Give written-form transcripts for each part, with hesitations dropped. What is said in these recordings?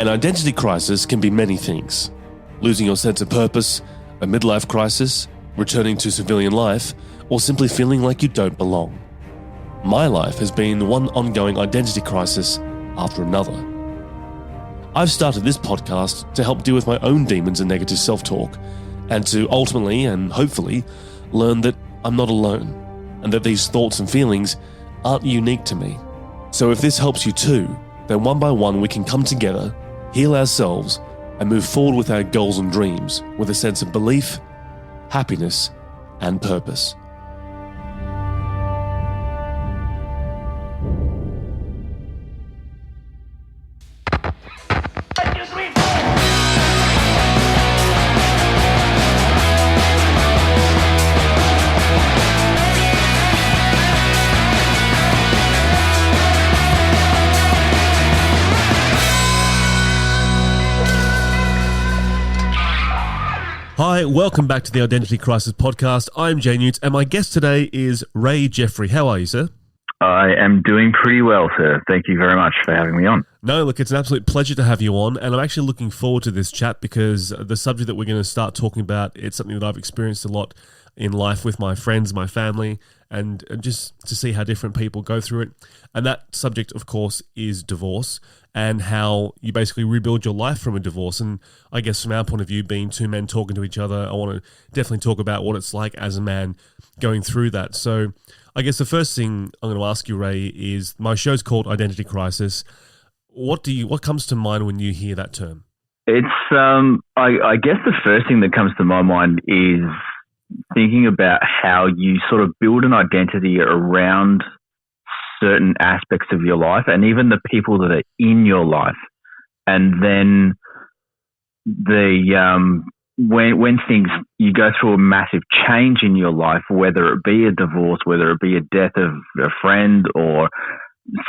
An identity crisis can be many things. Losing your sense of purpose, a midlife crisis, returning to civilian life, or simply feeling like you don't belong. My life has been one ongoing identity crisis after another. I've started this podcast to help deal with my own demons and negative self-talk, and to ultimately and hopefully learn that I'm not alone, and that these thoughts and feelings aren't unique to me. So if this helps you too, then one by one we can come together, heal ourselves, and move forward with our goals and dreams with a sense of belief, happiness, and purpose. Hi, welcome back to the Identity Crisis Podcast. I'm JNewtz, and my guest today is Ray Jeffery. How are you, sir? I am doing pretty well, sir. Thank you very much for having me on. No, look, it's an absolute pleasure to have you on, and I'm actually looking forward to this chat because the subject that we're going to start talking about, it's something that I've experienced a lot in life with my friends, my family, and just to see how different people go through it. And that subject, of course, is divorce and how you basically rebuild your life from a divorce. And I guess from our point of view, being two men talking to each other, I want to definitely talk about what it's like as a man going through that. So I guess the first thing I'm going to ask you, Ray, is my show's called Identity Crisis. What comes to mind when you hear that term? It's I guess the first thing that comes to my mind is thinking about how you sort of build an identity around certain aspects of your life and even the people that are in your life. And then when things, you go through a massive change in your life, whether it be a divorce, whether it be a death of a friend or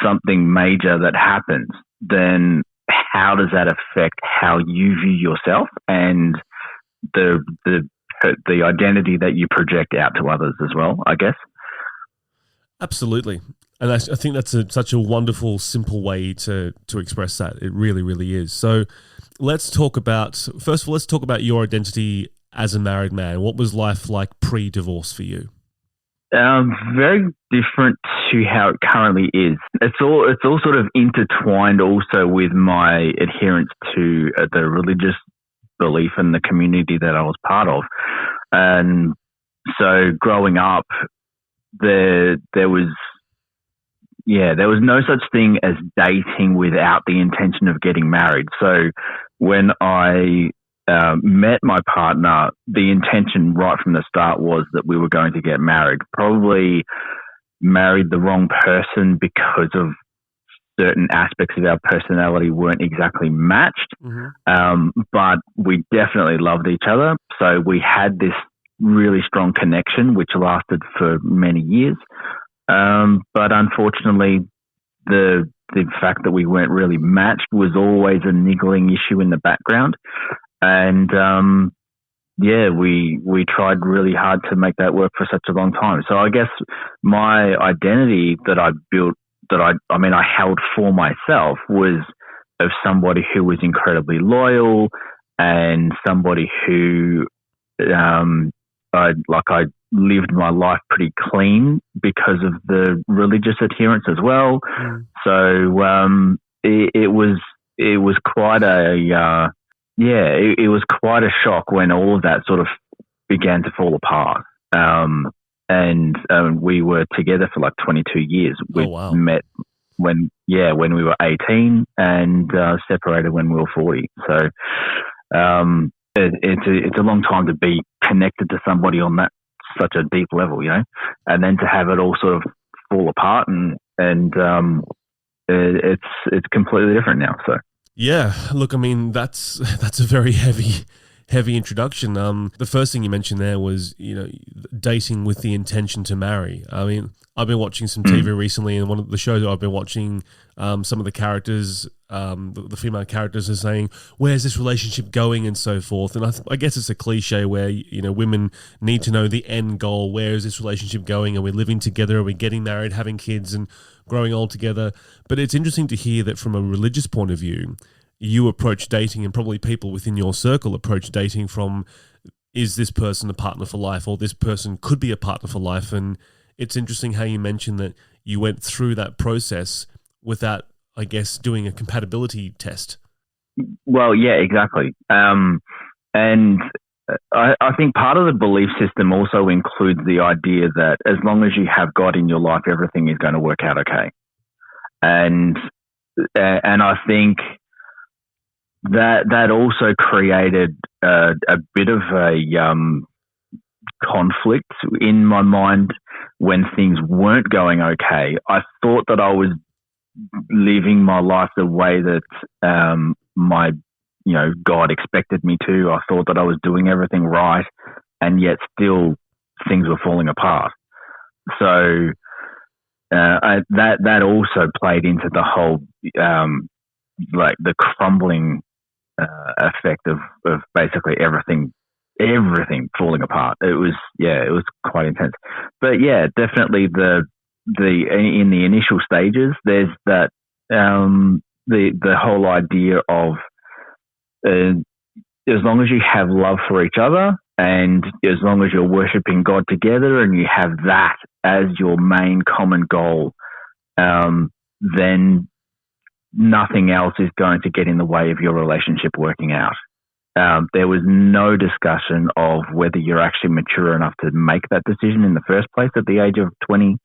something major that happens, then how does that affect how you view yourself and the identity that you project out to others as well, I guess? Absolutely. And I think that's such a wonderful, simple way to express that. It really, really is. So let's talk about your identity as a married man. What was life like pre-divorce for you? Very different to how it currently is. It's all sort of intertwined also with my adherence to the religious belief and the community that I was part of. And so growing up, there was no such thing as dating without the intention of getting married. So when I met my partner, the intention right from the start was that we were going to get married. Probably married the wrong person because of certain aspects of our personality weren't exactly matched. Mm-hmm. But we definitely loved each other. So we had this really strong connection, which lasted for many years. But unfortunately, the fact that we weren't really matched was always a niggling issue in the background. And we tried really hard to make that work for such a long time. So I guess my identity that I built, I held for myself, was of somebody who was incredibly loyal and somebody who I lived my life pretty clean because of the religious adherence as well. Mm. So it was quite it was quite a shock when all of that sort of began to fall apart. And we were together for like 22 years. We met when we were 18 and separated when we were 40. So it's a long time to be connected to somebody on such a deep level, you know, and then to have it all sort of fall apart and it's completely different now. So yeah, look, I mean that's a very heavy introduction. The first thing you mentioned there was, you know, dating with the intention to marry. I mean, I've been watching some TV recently, and one of the shows that I've been watching, some of the characters, the female characters are saying, where's this relationship going and so forth. And I guess it's a cliche where, you know, women need to know the end goal. Where is this relationship going? Are we living together? Are we getting married, having kids and growing old together? But it's interesting to hear that from a religious point of view, you approach dating and probably people within your circle approach dating from, is this person a partner for life, or this person could be a partner for life? And it's interesting how you mentioned that you went through that process without, I guess, doing a compatibility test. Well, yeah, exactly. And I think part of the belief system also includes the idea that as long as you have God in your life, everything is going to work out okay. And I think that also created a bit of a conflict in my mind when things weren't going okay. I thought that I was living my life the way that my God expected me to. I thought that I was doing everything right, and yet still things were falling apart. So that also played into the whole like the crumbling effect of basically everything falling apart. It was quite intense. But yeah, definitely in the initial stages, there's that the whole idea of as long as you have love for each other, and as long as you're worshiping God together, and you have that as your main common goal, then nothing else is going to get in the way of your relationship working out. There was no discussion of whether you're actually mature enough to make that decision in the first place at the age of 20.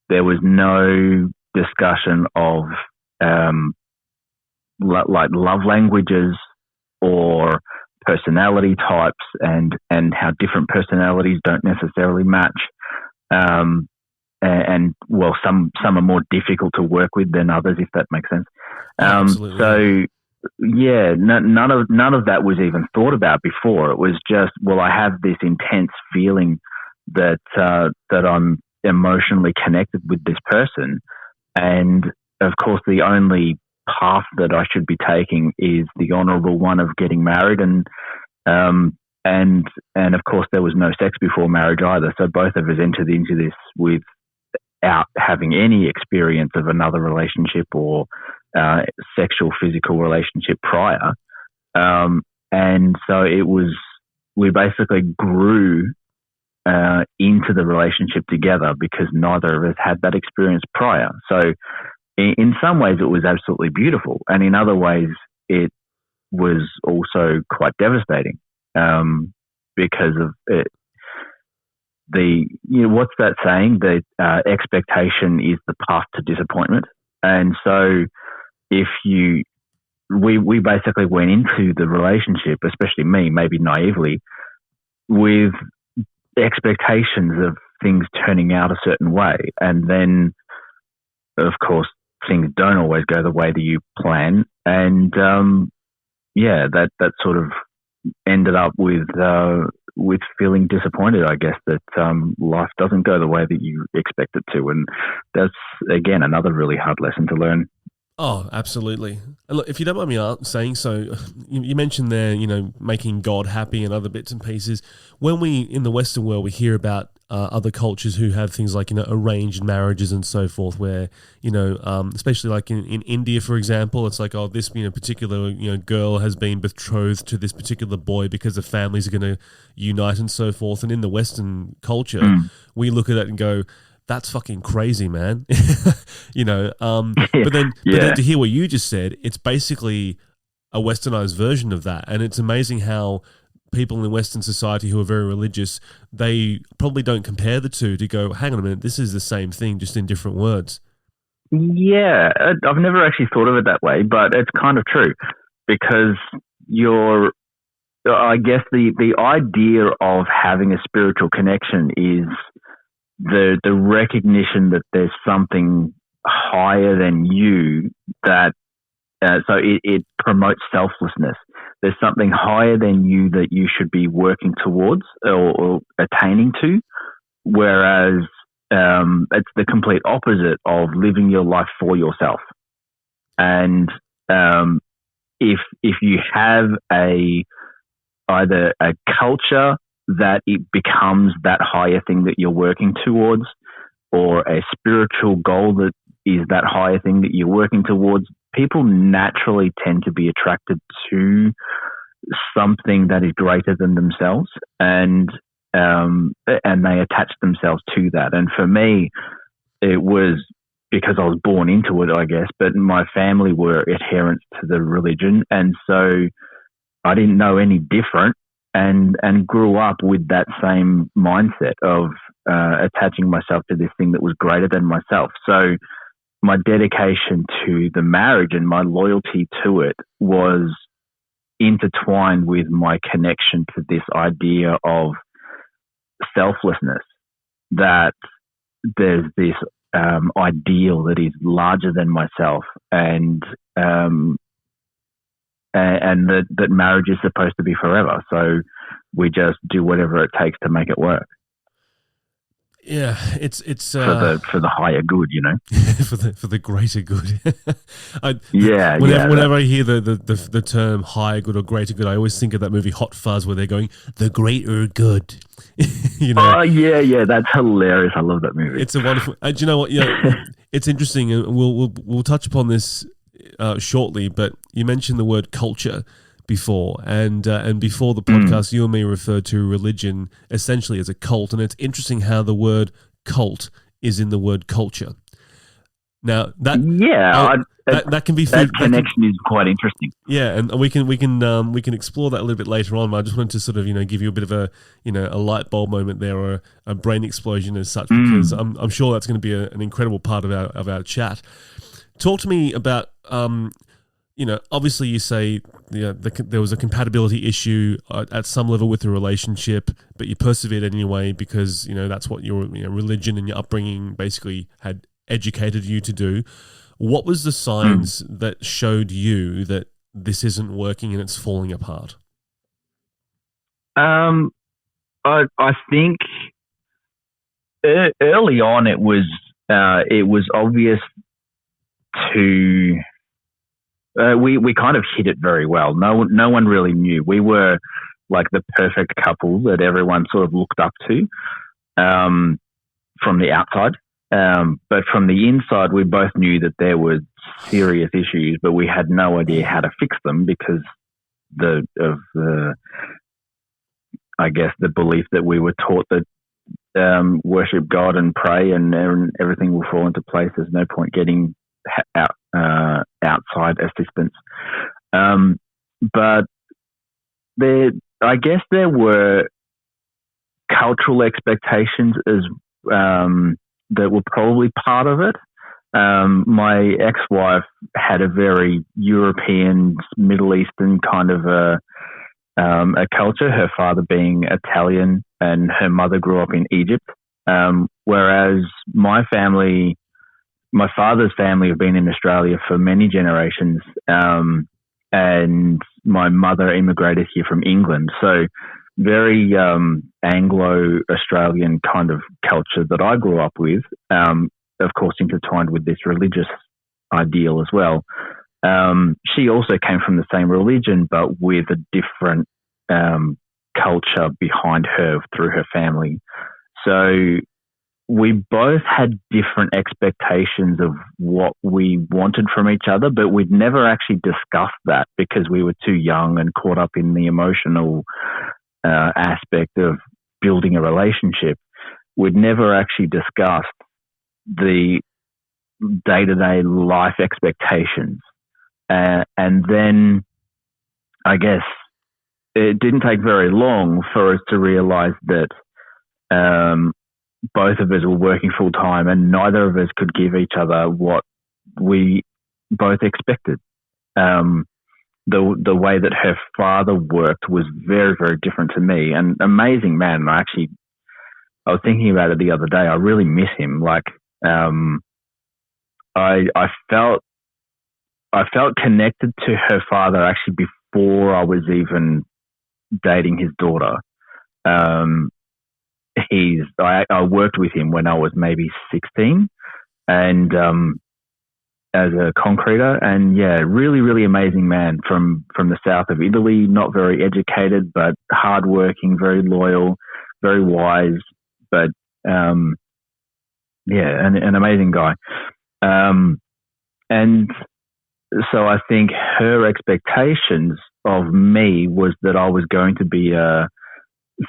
There was no discussion of like love languages or personality types and how different personalities don't necessarily match. And well, some are more difficult to work with than others, if that makes sense. Absolutely. So yeah, none of that was even thought about before. It was just, well, I have this intense feeling that I'm emotionally connected with this person, and of course the only path that I should be taking is the honourable one of getting married, and of course there was no sex before marriage either. So both of us entered into this without having any experience of another relationship or sexual, physical relationship prior, and so we basically grew into the relationship together because neither of us had that experience prior. So in some ways it was absolutely beautiful, and in other ways it was also quite devastating because of it. What's that saying? That expectation is the path to disappointment. And so we basically went into the relationship, especially me, maybe naively, with expectations of things turning out a certain way. And then, of course, things don't always go the way that you plan. And that sort of ended up with feeling disappointed, I guess, that life doesn't go the way that you expect it to. And that's, again, another really hard lesson to learn. Oh, absolutely. And look, if you don't mind me saying so, you mentioned there, making God happy and other bits and pieces. When we, in the Western world, we hear about other cultures who have things like, arranged marriages and so forth, where, especially like in India, for example, it's like, oh, this, particular, girl has been betrothed to this particular boy because the families are going to unite and so forth. And in the Western culture, we look at it and go, that's fucking crazy, man. But then to hear what you just said, it's basically a westernized version of that. And it's amazing how people in Western society who are very religious, they probably don't compare the two to go, hang on a minute, this is the same thing, just in different words. Yeah, I've never actually thought of it that way, but it's kind of true, because I guess the idea of having a spiritual connection is the recognition that there's something higher than you that so it promotes selflessness. There's something higher than you that you should be working towards or attaining to, whereas it's the complete opposite of living your life for yourself. And if you have either a culture that it becomes that higher thing that you're working towards, or a spiritual goal that is that higher thing that you're working towards, people naturally tend to be attracted to something that is greater than themselves, and they attach themselves to that. And for me, it was because I was born into it, I guess, but my family were adherents to the religion, and so I didn't know any different, and grew up with that same mindset of attaching myself to this thing that was greater than myself. So my dedication to the marriage and my loyalty to it was intertwined with my connection to this idea of selflessness, that there's this ideal that is larger than myself, and that marriage is supposed to be forever. So we just do whatever it takes to make it work. Yeah, it's for the higher good, you know, for the greater good. Whenever I hear the term higher good or greater good, I always think of that movie Hot Fuzz, where they're going the greater good. You know? Oh yeah, that's hilarious. I love that movie. It's a wonderful. Do you know what? It's interesting, and we'll touch upon this shortly. But you mentioned the word culture before, and before the podcast, you and me referred to religion essentially as a cult, and it's interesting how the word cult is in the word culture. Now that can be that connection is quite interesting. Yeah, and we can explore that a little bit later on. But I just wanted to sort of give you a bit of a a light bulb moment there, or a brain explosion as such, because I'm sure that's going to be an incredible part of our chat. Talk to me about obviously you say there was a compatibility issue at some level with the relationship, but you persevered anyway because that's what your religion and your upbringing basically had educated you to do. What was the signs that showed you that this isn't working and it's falling apart? I think early on it was obvious to we kind of hid it very well. No one really knew. We were like the perfect couple that everyone sort of looked up to from the outside. But from the inside, we both knew that there were serious issues, but we had no idea how to fix them because of the belief that we were taught that worship God and pray and everything will fall into place. There's no point getting outside assistance. But there were cultural expectations as that were probably part of it. My ex-wife had a very European, Middle Eastern kind of a culture, her father being Italian and her mother grew up in Egypt. Whereas my father's family have been in Australia for many generations, and my mother immigrated here from England. So very Anglo-Australian kind of culture that I grew up with, of course intertwined with this religious ideal as well. She also came from the same religion, but with a different culture behind her through her family. So we both had different expectations of what we wanted from each other, but we'd never actually discussed that because we were too young and caught up in the emotional aspect of building a relationship. We'd never actually discussed the day-to-day life expectations. And then I guess it didn't take very long for us to realize that both of us were working full-time and neither of us could give each other what we both expected. The way that her father worked was very, very different to me. And amazing man. I was thinking about it the other day. I really miss him. Like, I felt connected to her father actually before I was even dating his daughter. I worked with him when I was maybe 16, and as a concreter, and really, really amazing man from the south of Italy, not very educated, but hardworking, very loyal, very wise, but an amazing guy. And so I think her expectations of me was that I was going to be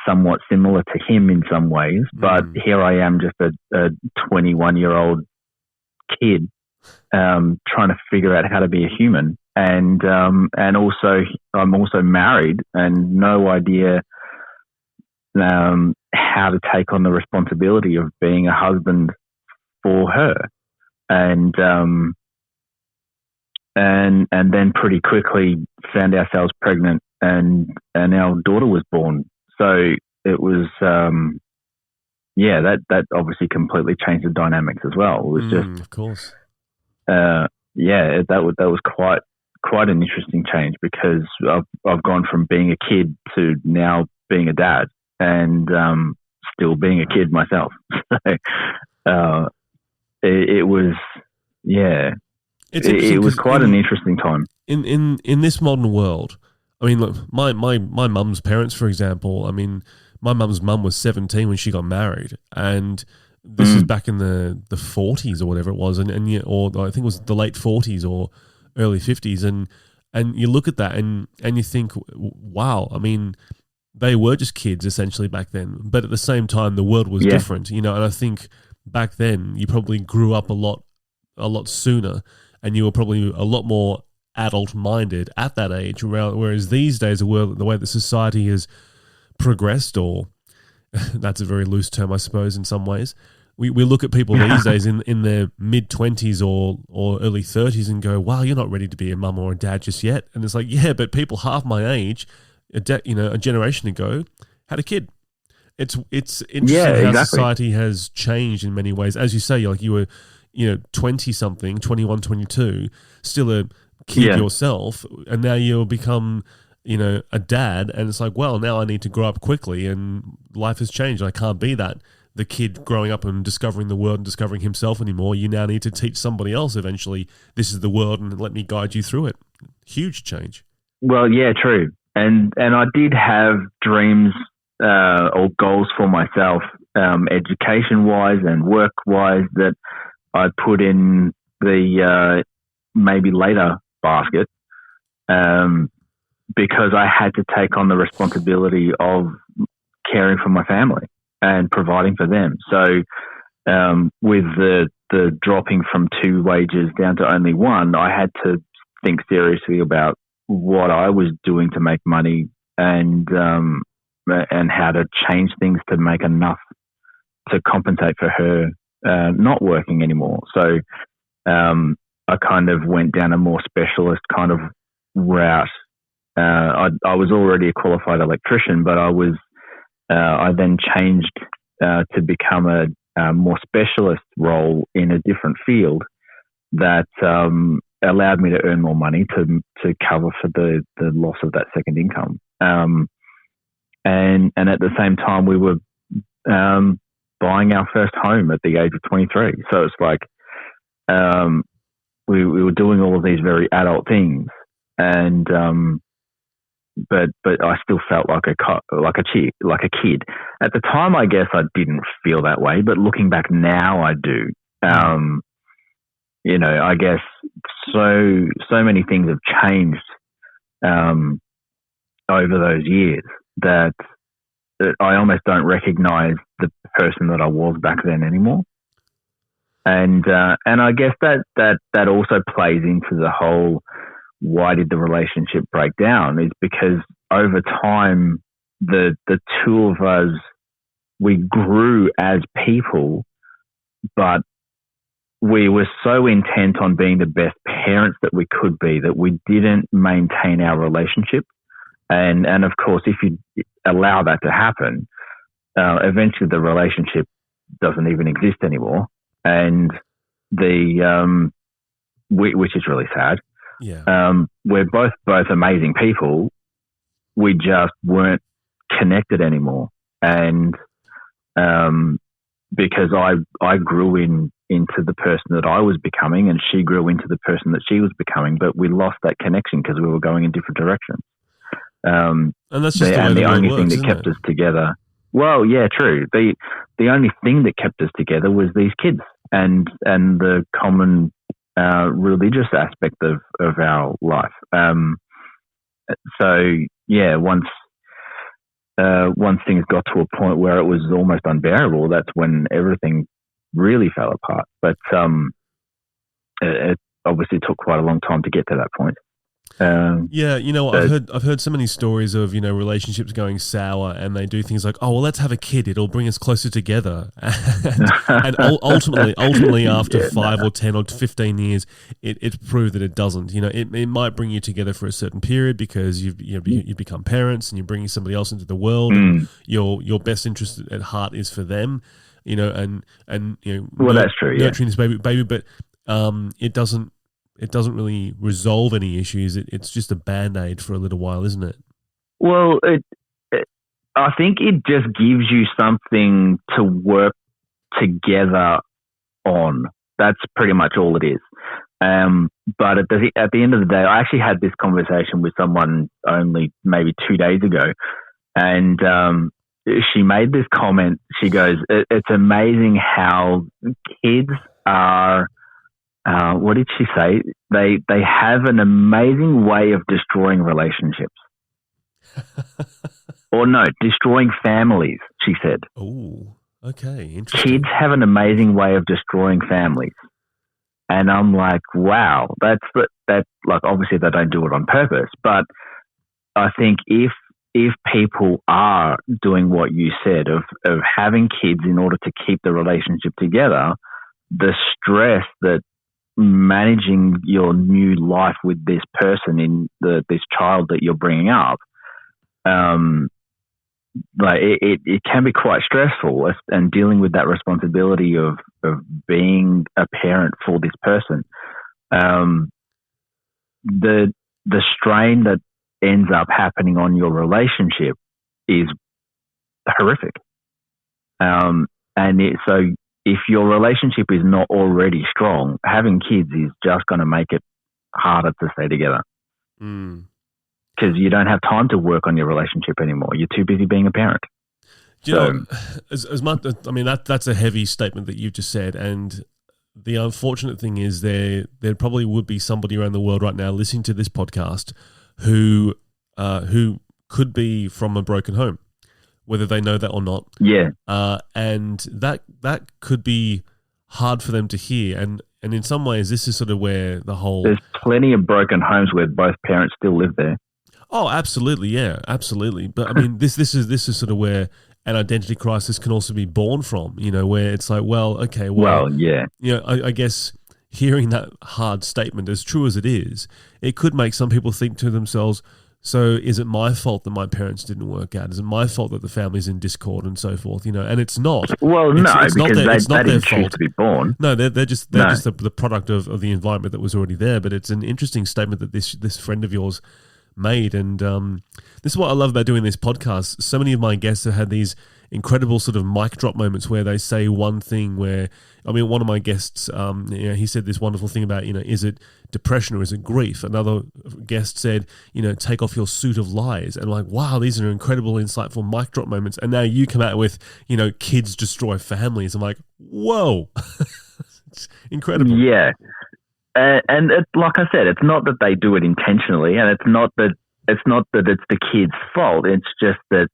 somewhat similar to him in some ways, but here I am, just a 21-year-old kid trying to figure out how to be a human, and also I'm also married and no idea how to take on the responsibility of being a husband for her, and then pretty quickly found ourselves pregnant, and our daughter was born. So it was, that obviously completely changed the dynamics as well. It was just, of course, that was quite an interesting change, because I've gone from being a kid to now being a dad, and still being a kid myself. So it was, it was quite an interesting time. In this modern world. I mean, look, my mum's parents, for example, I mean, my mum's mum was 17 when she got married, and this is back in the 40s or whatever it was, or I think it was the late 40s or early 50s, and you look at that and you think, wow, I mean, they were just kids essentially back then, but at the same time, the world was different, and I think back then you probably grew up a lot sooner, and you were probably a lot more adult-minded at that age, whereas these days, the way that society has progressed, or that's a very loose term, I suppose, in some ways, we look at people these days in their mid-20s or early 30s and go, wow, you're not ready to be a mum or a dad just yet. And it's like, yeah, but people half my age, a generation ago, had a kid. It's interesting how society has changed in many ways. As you say, like you were 20-something, 21, 22, still a kid yourself, and now you'll become a dad, and it's like, well, now I need to grow up quickly, and life has changed. I can't be the kid growing up and discovering the world and discovering himself anymore. You now need to teach somebody else eventually, this is the world, and let me guide you through it. Huge change. Well, yeah, true. And I did have dreams or goals for myself, education wise and work wise, that I put in the maybe later basket, because I had to take on the responsibility of caring for my family and providing for them. So with the dropping from 2 wages down to only 1, I had to think seriously about what I was doing to make money, and how to change things to make enough to compensate for her not working anymore. So I kind of went down a more specialist kind of route. I was already a qualified electrician, but I then changed to become a more specialist role in a different field that allowed me to earn more money to cover for the loss of that second income. And at the same time, we were buying our first home at the age of 23. So it's like we were doing all of these very adult things, and but I still felt like a kid. At the time, I guess I didn't feel that way, but looking back now, I do. I guess so many things have changed over those years that I almost don't recognize the person that I was back then anymore. And I guess that also plays into the whole, why did the relationship break down, is because over time, the two of us, we grew as people, but we were so intent on being the best parents that we could be that we didn't maintain our relationship. And of course, if you allow that to happen, eventually the relationship doesn't even exist anymore. And which is really sad. Yeah. We're both amazing people. We just weren't connected anymore. And because I grew into the person that I was becoming, and she grew into the person that she was becoming, but we lost that connection because we were going in different directions. And that's just the only works, thing that kept us together. Well, yeah, true. The only thing that kept us together was these kids and the common religious aspect of our life. So yeah, once things got to a point where it was almost unbearable, that's when everything really fell apart. But it obviously took quite a long time to get to that point. Yeah, I've heard so many stories of relationships going sour, and they do things like, oh well, let's have a kid; it'll bring us closer together. and ultimately, after 5 or 10 or 15 years, it's proved that it doesn't. It might bring you together for a certain period because you become parents and you're bringing somebody else into the world. And your best interest at heart is for them. Well, that's true. Nurturing this baby, but it doesn't. It doesn't really resolve any issues. It's just a Band-Aid for a little while, isn't it? Well, I think it just gives you something to work together on. That's pretty much all it is. But at the end of the day, I actually had this conversation with someone only maybe 2 days ago, and she made this comment. She goes, "It's amazing how kids are." What did she say? They have an amazing way of destroying relationships. Or no, destroying families, she said. Oh, okay, interesting. Kids have an amazing way of destroying families. And I'm like, wow, that's like, obviously they don't do it on purpose, but I think if people are doing what you said of having kids in order to keep the relationship together, the stress that managing your new life with this person in this child that you're bringing up, like it can be quite stressful, and dealing with that responsibility of being a parent for this person, the strain that ends up happening on your relationship is horrific, so if your relationship is not already strong, having kids is just going to make it harder to stay together. Because you don't have time to work on your relationship anymore. You're too busy being a parent. As much, I mean, that's a heavy statement that you've just said. And the unfortunate thing is there probably would be somebody around the world right now listening to this podcast who could be from a broken home, whether they know that or not. Yeah. And that could be hard for them to hear. And in some ways, this is sort of where the whole... There's plenty of broken homes where both parents still live there. Oh, absolutely. Yeah, absolutely. But I mean, this is sort of where an identity crisis can also be born from, where it's like, yeah. I guess hearing that hard statement, as true as it is, it could make some people think to themselves, so is it my fault that my parents didn't work out? Is it my fault that the family's in discord and so forth? And it's not. Well, it's because not they their didn't fault choose to be born. No, they're just the product of the environment that was already there. But it's an interesting statement that this friend of yours made, and this is what I love about doing this podcast. So many of my guests have had these incredible sort of mic drop moments where they say one thing where, I mean, one of my guests, he said this wonderful thing about, is it depression or is it grief? Another guest said, take off your suit of lies. And like, wow, these are incredible, insightful mic drop moments. And now you come out with, kids destroy families. I'm like, whoa, it's incredible. Yeah. And like I said, it's not that they do it intentionally, and it's not that it's the kid's fault. It's just that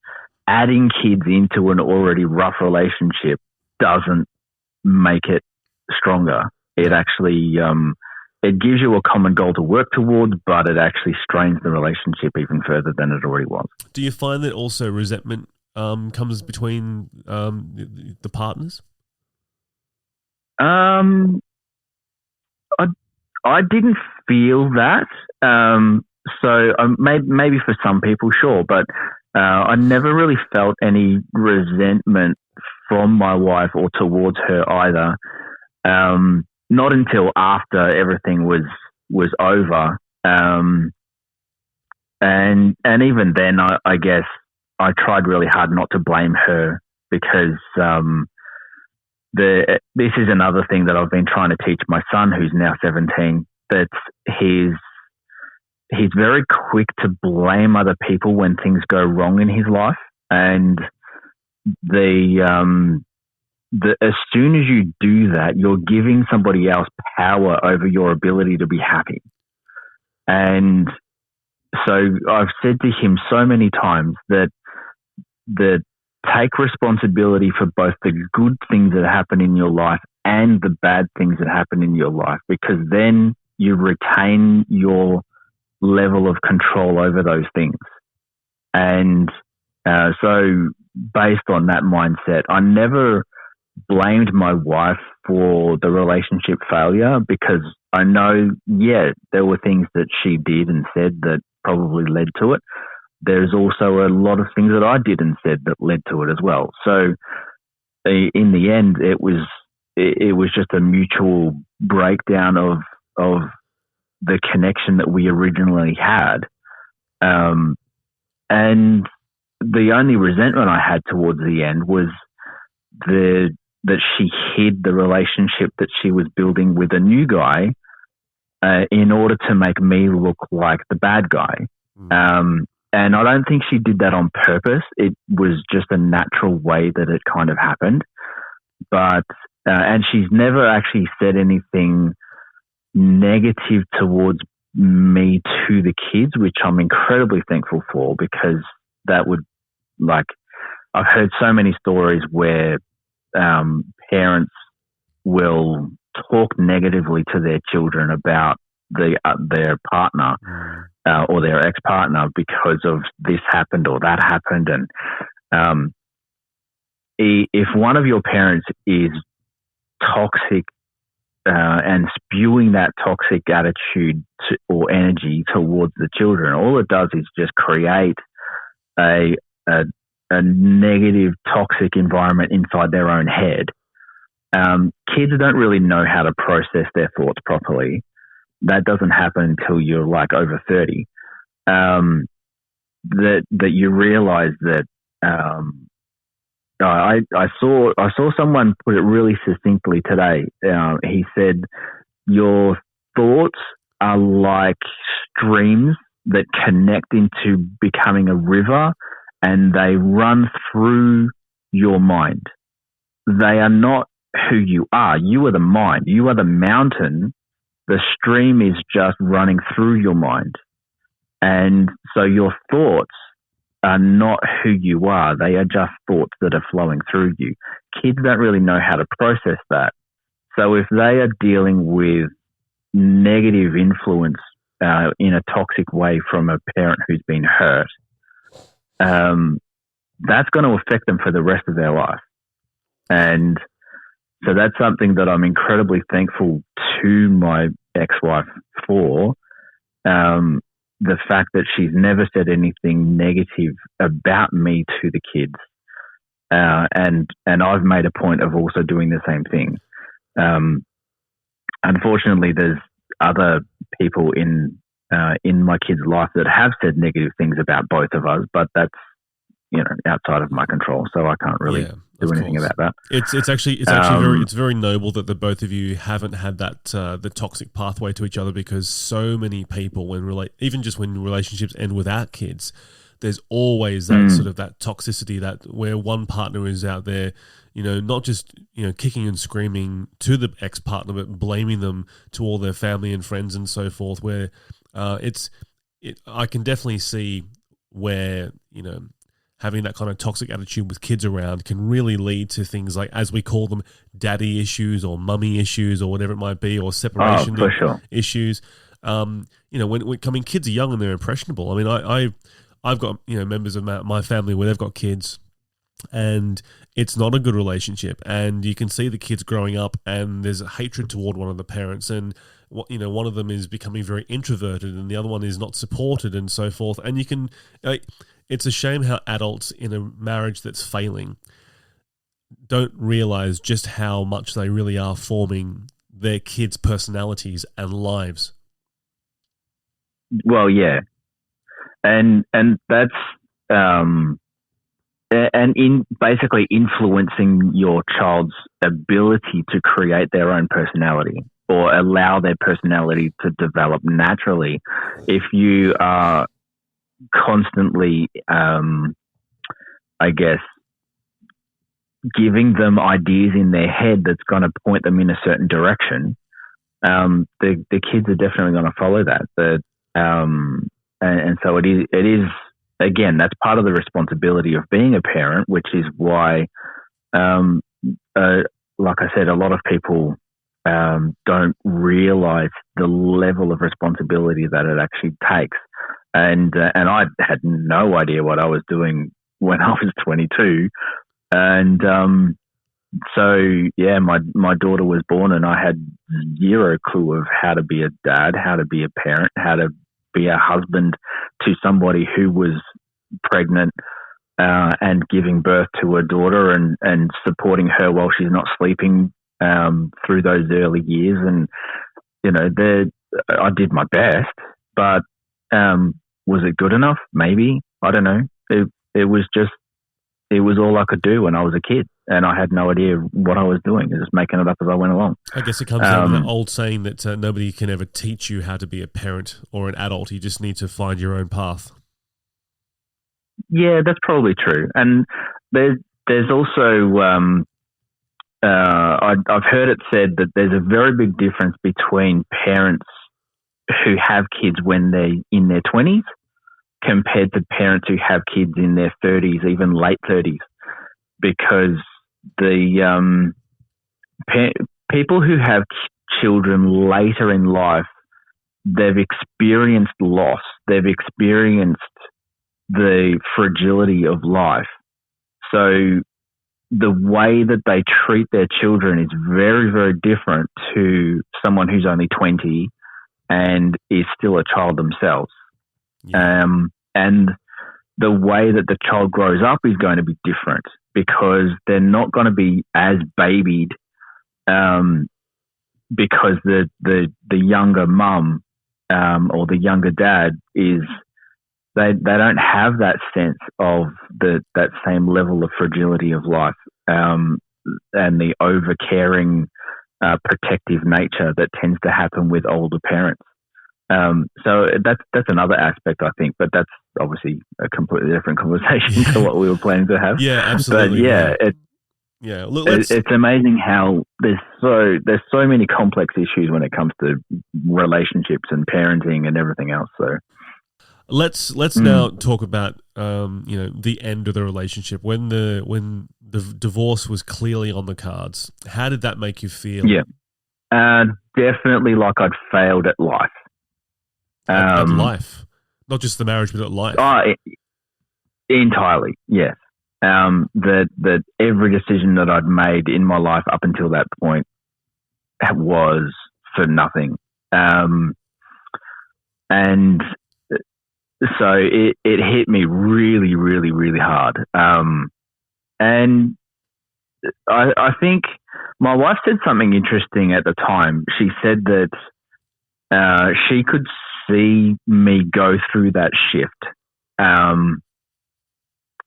adding kids into an already rough relationship doesn't make it stronger. It actually it gives you a common goal to work towards, but it actually strains the relationship even further than it already was. Do you find that also resentment comes between the partners? I didn't feel that. So maybe for some people, sure, but I never really felt any resentment from my wife or towards her either. Not until after everything was over. And even then, I guess I tried really hard not to blame her, because this is another thing that I've been trying to teach my son, who's now 17, that he's very quick to blame other people when things go wrong in his life. And the as soon as you do that, you're giving somebody else power over your ability to be happy. And so I've said to him so many times that take responsibility for both the good things that happen in your life and the bad things that happen in your life, because then you retain your level of control over those things. And so based on that mindset, I never blamed my wife for the relationship failure, because I know, there were things that she did and said that probably led to it. There's also a lot of things that I did and said that led to it as well. So in the end, it was just a mutual breakdown of the connection that we originally had. And the only resentment I had towards the end was that she hid the relationship that she was building with a new guy in order to make me look like the bad guy. And I don't think she did that on purpose. It was just a natural way that it kind of happened. But and she's never actually said anything negative towards me to the kids, which I'm incredibly thankful for, because that would, I've heard so many stories where parents will talk negatively to their children about their partner or their ex-partner because of this happened or that happened. And if one of your parents is toxic and spewing that toxic attitude or energy towards the children, all it does is just create a negative, toxic environment inside their own head. Kids don't really know how to process their thoughts properly. That doesn't happen until you're over 30. That you realize that I saw someone put it really succinctly today. He said, your thoughts are like streams that connect into becoming a river, and they run through your mind. They are not who you are. You are the mind. You are the mountain. The stream is just running through your mind. And so your thoughts are not who you are. They are just thoughts that are flowing through you. Kids don't really know how to process that. So if they are dealing with negative influence in a toxic way from a parent who's been hurt, that's going to affect them for the rest of their life. And so that's something that I'm incredibly thankful to my ex-wife for. The fact that she's never said anything negative about me to the kids. And I've made a point of also doing the same thing. Unfortunately, there's other people in my kids' life that have said negative things about both of us, but that's, outside of my control. So I can't really do anything about that. It's actually very noble that the both of you haven't had that the toxic pathway to each other, because so many people even just when relationships end without kids, there's always that sort of that toxicity, that where one partner is out there, not just kicking and screaming to the ex-partner, but blaming them to all their family and friends and so forth. Where I can definitely see where having that kind of toxic attitude with kids around can really lead to things like, as we call them, daddy issues or mummy issues or whatever it might be, or separation issues. When kids are young and they're impressionable. I mean, I've got members of my family where they've got kids, and it's not a good relationship, and you can see the kids growing up, and there's a hatred toward one of the parents, and one of them is becoming very introverted, and the other one is not supported, and so forth. And you can. It's a shame how adults in a marriage that's failing don't realize just how much they really are forming their kids' personalities and lives. Well, yeah. And that's and in basically influencing your child's ability to create their own personality or allow their personality to develop naturally. If you are constantly, giving them ideas in their head that's going to point them in a certain direction, the kids are definitely going to follow that. And so it is again, that's part of the responsibility of being a parent, which is why, like I said, a lot of people don't realize the level of responsibility that it actually takes. And I had no idea what I was doing when I was 22. And so, yeah, my daughter was born and I had zero clue of how to be a dad, how to be a parent, how to be a husband to somebody who was pregnant and giving birth to a daughter and supporting her while she's not sleeping through those early years. And, you know, I did my best, but was it good enough? Maybe. I don't know. It was all I could do when I was a kid, and I had no idea what I was doing. I was just making it up as I went along. I guess it comes down to that old saying that nobody can ever teach you how to be a parent or an adult. You just need to find your own path. Yeah, that's probably true. And there's also I've heard it said that there's a very big difference between parents who have kids when they're in their 20s compared to parents who have kids in their 30s, even late 30s, because the people who have children later in life, they've experienced loss, they've experienced the fragility of life. So the way that they treat their children is very, very different to someone who's only 20 and is still a child themselves. Yeah. And the way that the child grows up is going to be different because they're not going to be as babied because the younger mum or the younger dad is they don't have that sense of that same level of fragility of life and the over-caring protective nature that tends to happen with older parents. So that's another aspect, I think, but that's obviously a completely different conversation to what we were planning to have. Yeah, absolutely. But it's amazing how there's so many complex issues when it comes to relationships and parenting and everything else. So let's now talk about the end of the relationship when the divorce was clearly on the cards. How did that make you feel? Yeah, definitely like I'd failed at life. At life, not just the marriage, but at life. Entirely, yes. That every decision that I'd made in my life up until that point was for nothing. And so it hit me really, really, really hard. And I think my wife said something interesting at the time. She said that she could see me go through that shift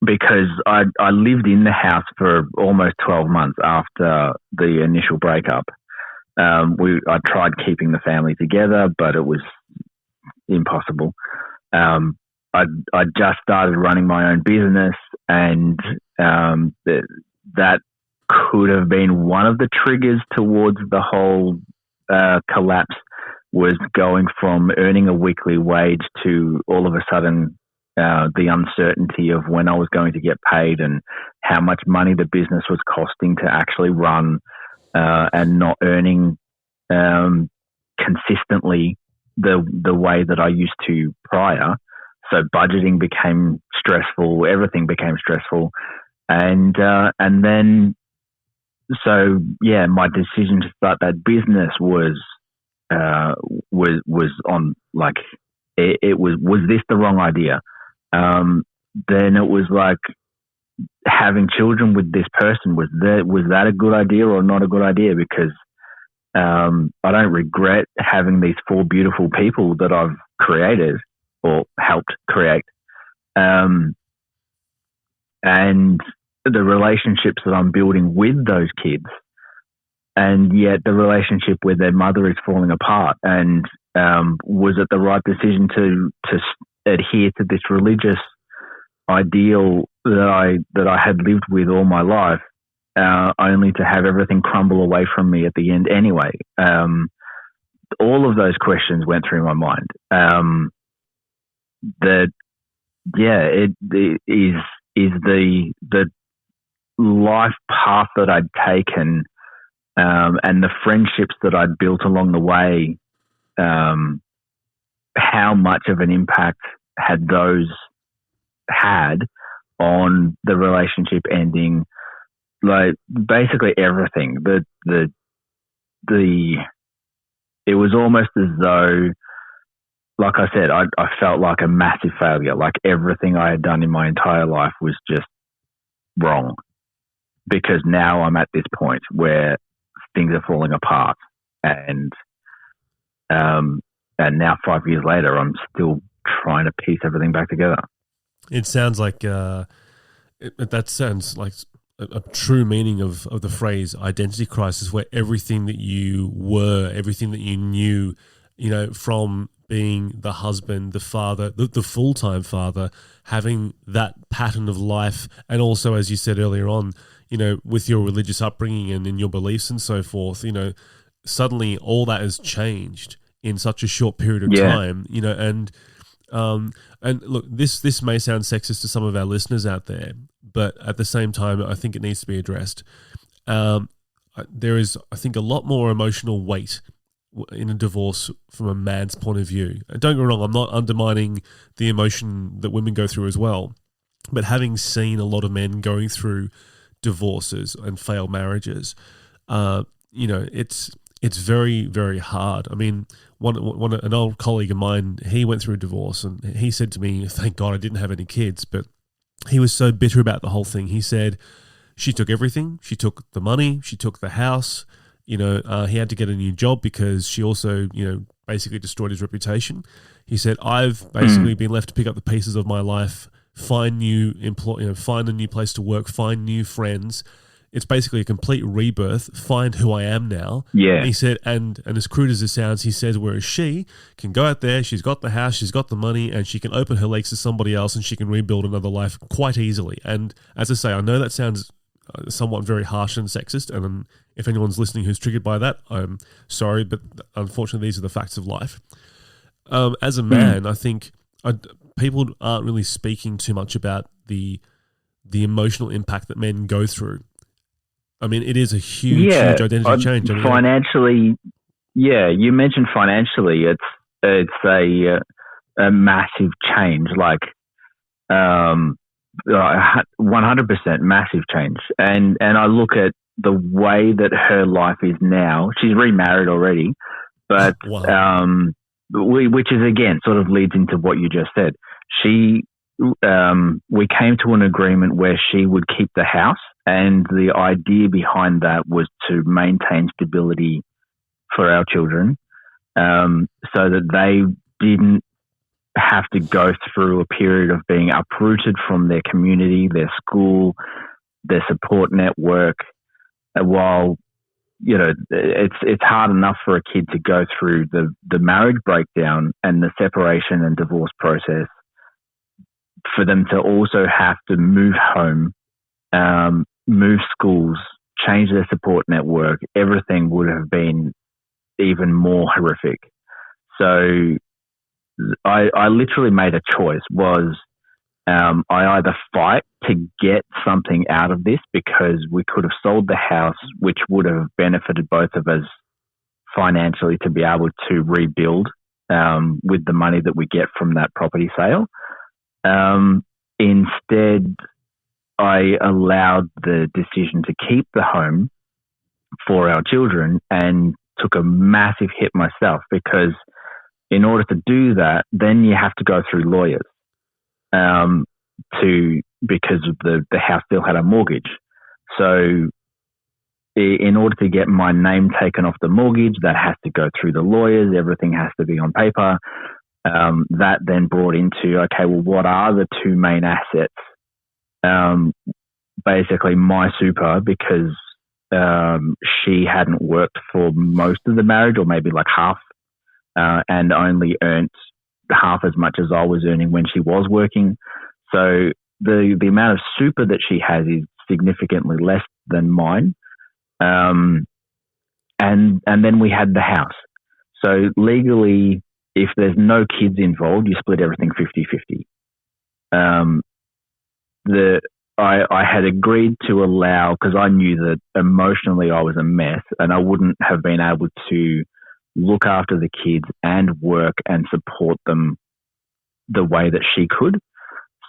because I lived in the house for almost 12 months after the initial breakup. I tried keeping the family together, but it was impossible. I just started running my own business, and that could have been one of the triggers towards the whole collapse, was going from earning a weekly wage to all of a sudden the uncertainty of when I was going to get paid and how much money the business was costing to actually run and not earning consistently the way that I used to prior. So budgeting became stressful, everything became stressful. And then, so yeah, my decision to start that business was on like, was this the wrong idea? Then it was like having children with this person, was that a good idea or not a good idea? Because I don't regret having these 4 beautiful people that I've created or helped create. And the relationships that I'm building with those kids, and yet the relationship with their mother is falling apart. And was it the right decision to adhere to this religious ideal that I had lived with all my life, only to have everything crumble away from me at the end anyway. All of those questions went through my mind. It is the life path that I'd taken, and the friendships that I'd built along the way. How much of an impact had those had on the relationship ending? Like basically everything. It was almost as though, like I said, I felt like a massive failure. Like everything I had done in my entire life was just wrong, because now I'm at this point where things are falling apart, and now 5 years later, I'm still trying to piece everything back together. It sounds like that sounds like a true meaning of the phrase identity crisis, where everything that you were, everything that you knew, from being the husband, the father, the full-time father, having that pattern of life, and also, as you said earlier on, with your religious upbringing and in your beliefs and so forth, suddenly all that has changed in such a short period of time, and look, this may sound sexist to some of our listeners out there, but at the same time, I think it needs to be addressed. There is, I think, a lot more emotional weight in a divorce from a man's point of view. Don't get me wrong, I'm not undermining the emotion that women go through as well, but having seen a lot of men going through divorces and failed marriages, it's very, very hard. I mean, an old colleague of mine, he went through a divorce, and he said to me, thank God I didn't have any kids, but he was so bitter about the whole thing. He said she took everything. She took the money. She took the house. He had to get a new job because she also, basically destroyed his reputation. He said, I've basically been left to pick up the pieces of my life, find new find a new place to work, find new friends. It's basically a complete rebirth, find who I am now. Yeah. And he said, and as crude as it sounds, he says, whereas she can go out there, she's got the house, she's got the money, and she can open her legs to somebody else, and she can rebuild another life quite easily. And as I say, I know that sounds somewhat very harsh and sexist, and if anyone's listening who's triggered by that, I'm sorry, but unfortunately these are the facts of life. As a man, I think people aren't really speaking too much about the emotional impact that men go through. I mean, it is a huge identity change. Financially, you mentioned financially, it's a massive change, like 100% massive change. And I look at the way that her life is now. She's remarried already, but which is again sort of leads into what you just said. We came to an agreement where she would keep the house, and the idea behind that was to maintain stability for our children, so that they didn't have to go through a period of being uprooted from their community, their school, their support network. While it's hard enough for a kid to go through the marriage breakdown and the separation and divorce process, for them to also have to move home, move schools, change their support network, everything would have been even more horrific. So I literally made a choice, was I either fight to get something out of this, because we could have sold the house, which would have benefited both of us financially to be able to rebuild with the money that we get from that property sale. Instead, I allowed the decision to keep the home for our children and took a massive hit myself, because in order to do that, then you have to go through lawyers because of the house still had a mortgage. So in order to get my name taken off the mortgage, that has to go through the lawyers. Everything has to be on paper. That then brought into, okay, well, what are the two main assets? Basically my super, because she hadn't worked for most of the marriage, or maybe like half, and only earned half as much as I was earning when she was working. So the amount of super that she has is significantly less than mine. And then we had the house. So legally, if there's no kids involved, you split everything 50-50. I had agreed to allow, because I knew that emotionally I was a mess and I wouldn't have been able to look after the kids and work and support them the way that she could.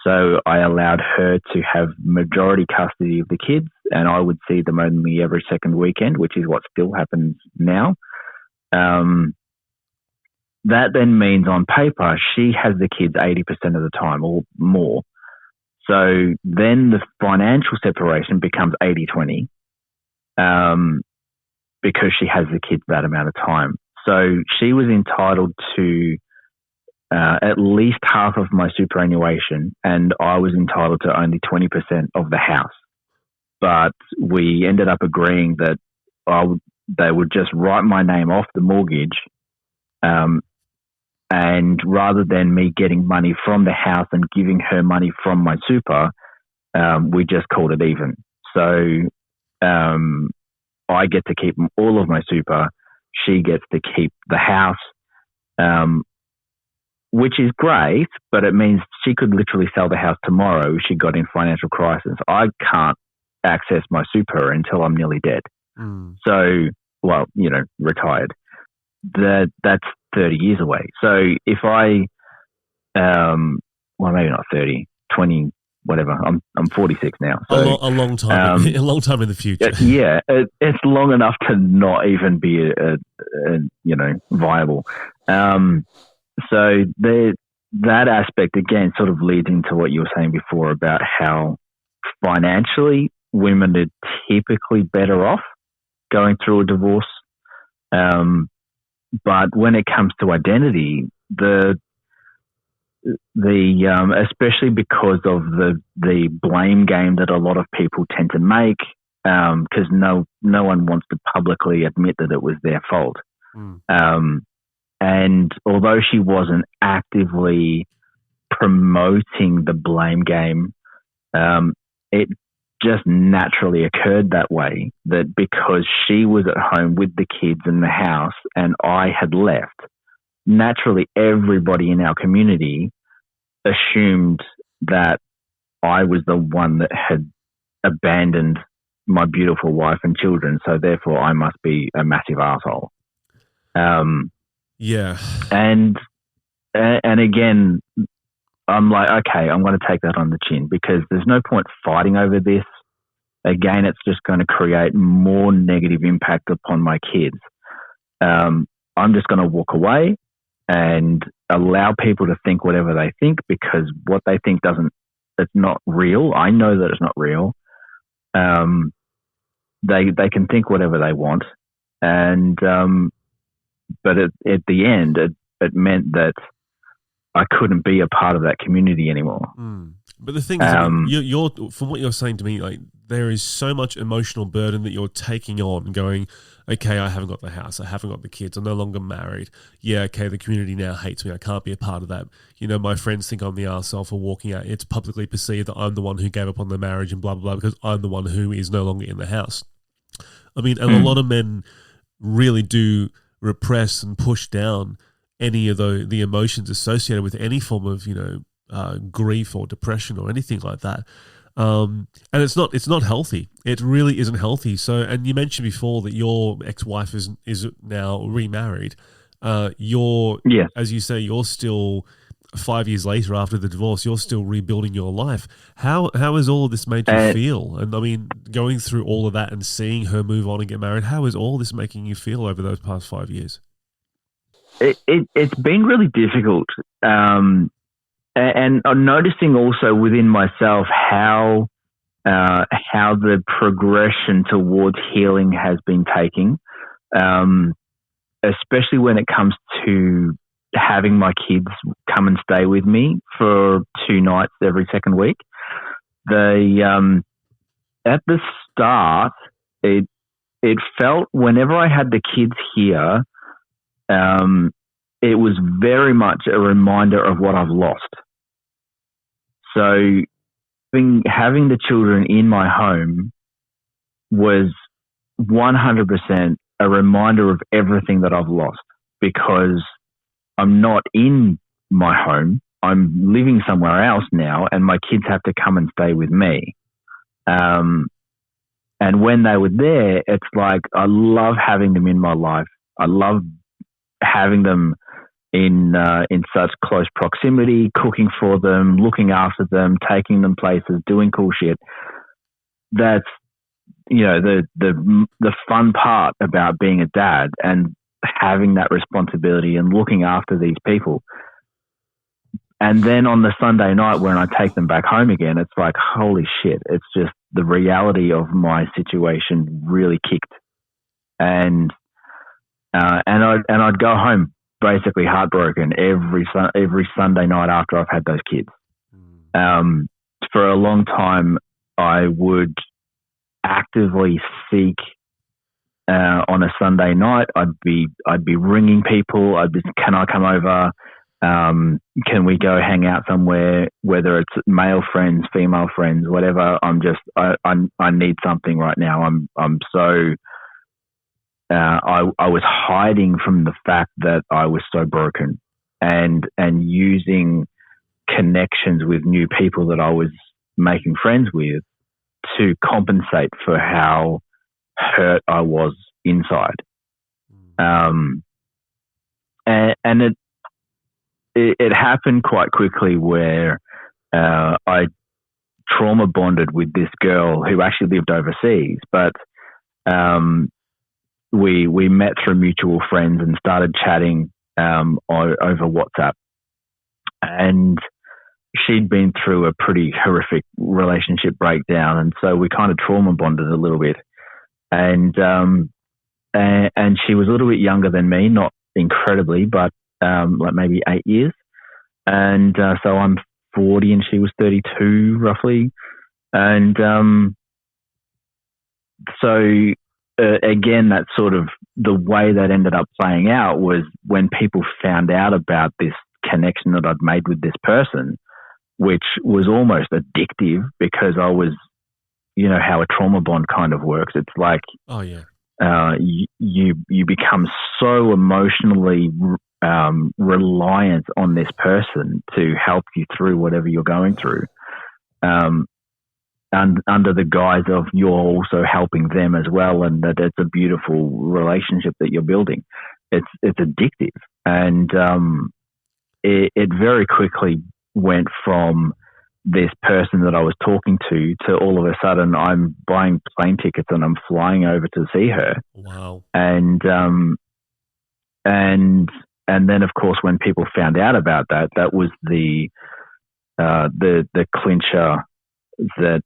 So I allowed her to have majority custody of the kids, and I would see them only every second weekend, which is what still happens now. That then means on paper, she has the kids 80% of the time or more. So then the financial separation becomes 80-20 because she has the kids that amount of time. So she was entitled to at least half of my superannuation, and I was entitled to only 20% of the house. But we ended up agreeing that they would just write my name off the mortgage, and rather than me getting money from the house and giving her money from my super, we just called it even. So I get to keep all of my super. She gets to keep the house, which is great, but it means she could literally sell the house tomorrow if she got in financial crisis. I can't access my super until I'm nearly dead. So, well, retired. That's 30 years away. So if I, well, maybe not 30, 20, whatever. I'm 46 now. So a long time, a long time in the future. Yeah, it's long enough to not even be viable. So that aspect again sort of leads into what you were saying before about how financially women are typically better off going through a divorce. But when it comes to identity, especially because of the blame game that a lot of people tend to make, because no one wants to publicly admit that it was their fault. And although she wasn't actively promoting the blame game, it just naturally occurred that way, that because she was at home with the kids in the house and I had left, naturally everybody in our community assumed that I was the one that had abandoned my beautiful wife and children, so therefore I must be a massive asshole. Yeah. And again, I'm like, okay, I'm going to take that on the chin because there's no point fighting over this. Again, it's just going to create more negative impact upon my kids. I'm just going to walk away and allow people to think whatever they think, because what they think it's not real. I know that it's not real. They can think whatever they want. And, but at the end, it meant that I couldn't be a part of that community anymore. But the thing is, you're from what you're saying to me, like there is so much emotional burden that you're taking on, going, okay, I haven't got the house, I haven't got the kids, I'm no longer married. Yeah, okay, the community now hates me, I can't be a part of that. My friends think I'm the arsehole for walking out. It's publicly perceived that I'm the one who gave up on the marriage and blah, blah, blah, because I'm the one who is no longer in the house. I mean, and a lot of men really do repress and push down any of the emotions associated with any form of, grief or depression or anything like that. And it's not healthy. It really isn't healthy. So, and you mentioned before that your ex-wife is now remarried. As you say, you're still 5 years later after the divorce, you're still rebuilding your life. How has all of this made you feel? And I mean, going through all of that and seeing her move on and get married, how is all this making you feel over those past 5 years? It's been really difficult. And I'm noticing also within myself how the progression towards healing has been taking, especially when it comes to having my kids come and stay with me for 2 nights every second week. At the start, it felt whenever I had the kids here, it was very much a reminder of what I've lost. So having the children in my home was 100% a reminder of everything that I've lost, because I'm not in my home. I'm living somewhere else now, and my kids have to come and stay with me. And when they were there, it's like I love having them in my life. I love having them in such close proximity, cooking for them, looking after them, taking them places, doing cool shit. That's, you know, the fun part about being a dad and having that responsibility and looking after these people. And then on the Sunday night when I take them back home again, it's like, holy shit, it's just the reality of my situation really kicked. And I'd go home basically heartbroken every Sunday night after I've had those kids. For a long time, I would actively seek on a Sunday night. I'd be ringing people. Can I come over? Can we go hang out somewhere? Whether it's male friends, female friends, whatever. I need something right now. I'm so. I was hiding from the fact that I was so broken, and using connections with new people that I was making friends with to compensate for how hurt I was inside. And it happened quite quickly where I trauma bonded with this girl who actually lived overseas, but we met through mutual friends and started chatting over WhatsApp. And she'd been through a pretty horrific relationship breakdown, and so we kind of trauma bonded a little bit. And she was a little bit younger than me, not incredibly, but like maybe 8 years. And so I'm 40 and she was 32 roughly. And so again, that sort of the way that ended up playing out was when people found out about this connection that I'd made with this person, which was almost addictive, because I was, you know, how a trauma bond kind of works. It's like, oh yeah, you become so emotionally reliant on this person to help you through whatever you're going through, and under the guise of you're also helping them as well, and that it's a beautiful relationship that you're building. It's addictive, and it very quickly went from this person that I was talking to all of a sudden I'm buying plane tickets and I'm flying over to see her. Wow. And then of course when people found out about that, that was the clincher that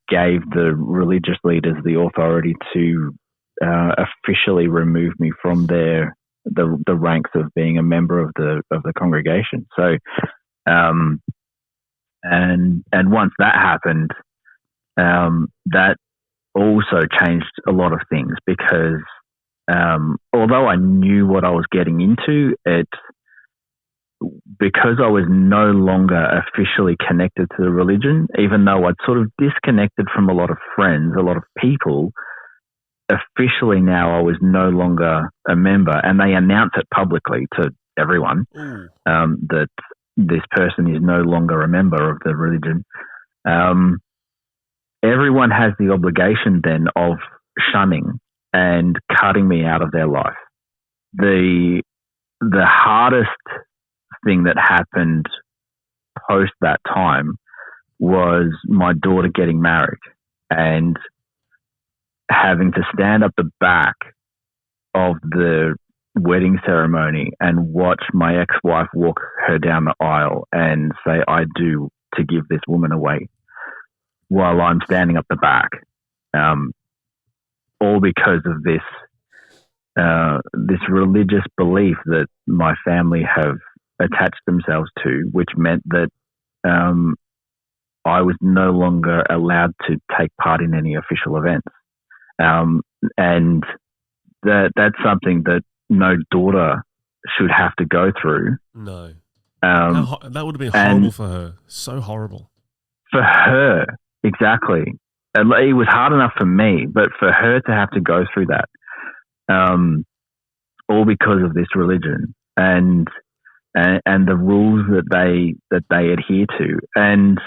gave the religious leaders the authority to officially remove me from the ranks of being a member of the congregation. So and once that happened, that also changed a lot of things, because although I knew what I was getting into, because I was no longer officially connected to the religion, even though I'd sort of disconnected from a lot of friends, a lot of people, officially now I was no longer a member, and they announce it publicly to everyone that this person is no longer a member of the religion. Everyone has the obligation then of shunning and cutting me out of their life. The hardest thing that happened post that time was my daughter getting married and having to stand up the back of the wedding ceremony and watch my ex-wife walk her down the aisle and say, "I do," to give this woman away, while I'm standing up the back, all because of this religious belief that my family have attached themselves to, which meant that I was no longer allowed to take part in any official events, and that's something that no daughter should have to go through. No. That would have been horrible for her. So horrible. For her, exactly. it was hard enough for me, but for her to have to go through that, all because of this religion and the rules that they adhere to. And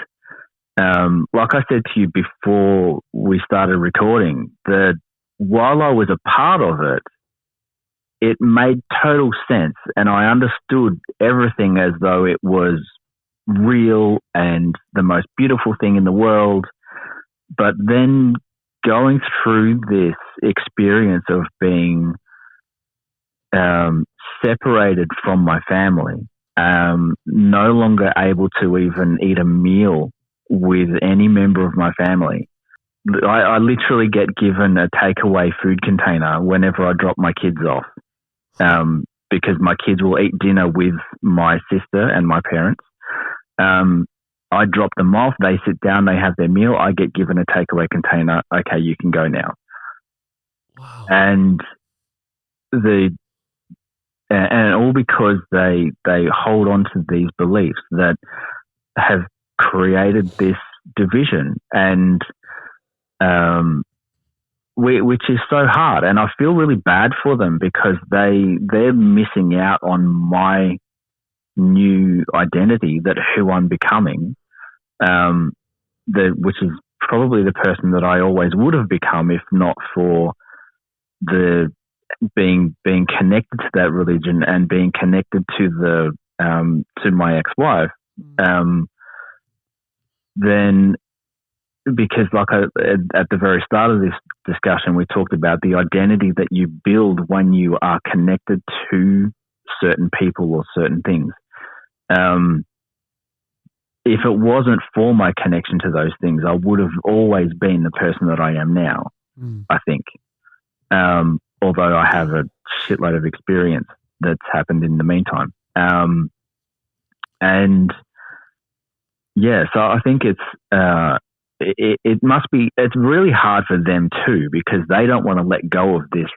like I said to you before we started recording, that while I was a part of it, it made total sense, and I understood everything as though it was real and the most beautiful thing in the world. But then going through this experience of being separated from my family, no longer able to even eat a meal with any member of my family. I literally get given a takeaway food container whenever I drop my kids off, because my kids will eat dinner with my sister and my parents. I drop them off, they sit down, they have their meal, I get given a takeaway container. Okay, you can go now. Wow. And all because they hold on to these beliefs that have created this division, and which is so hard. And I feel really bad for them because they're missing out on my new identity, that who I'm becoming, which is probably the person that I always would have become if not for the being connected to that religion and being connected to to my ex-wife. Then, because at the very start of this discussion, we talked about the identity that you build when you are connected to certain people or certain things. If it wasn't for my connection to those things, I would have always been the person that I am now, I think. Although I have a shitload of experience that's happened in the meantime. And yeah, so I think it must be, it's really hard for them too, because they don't want to let go of this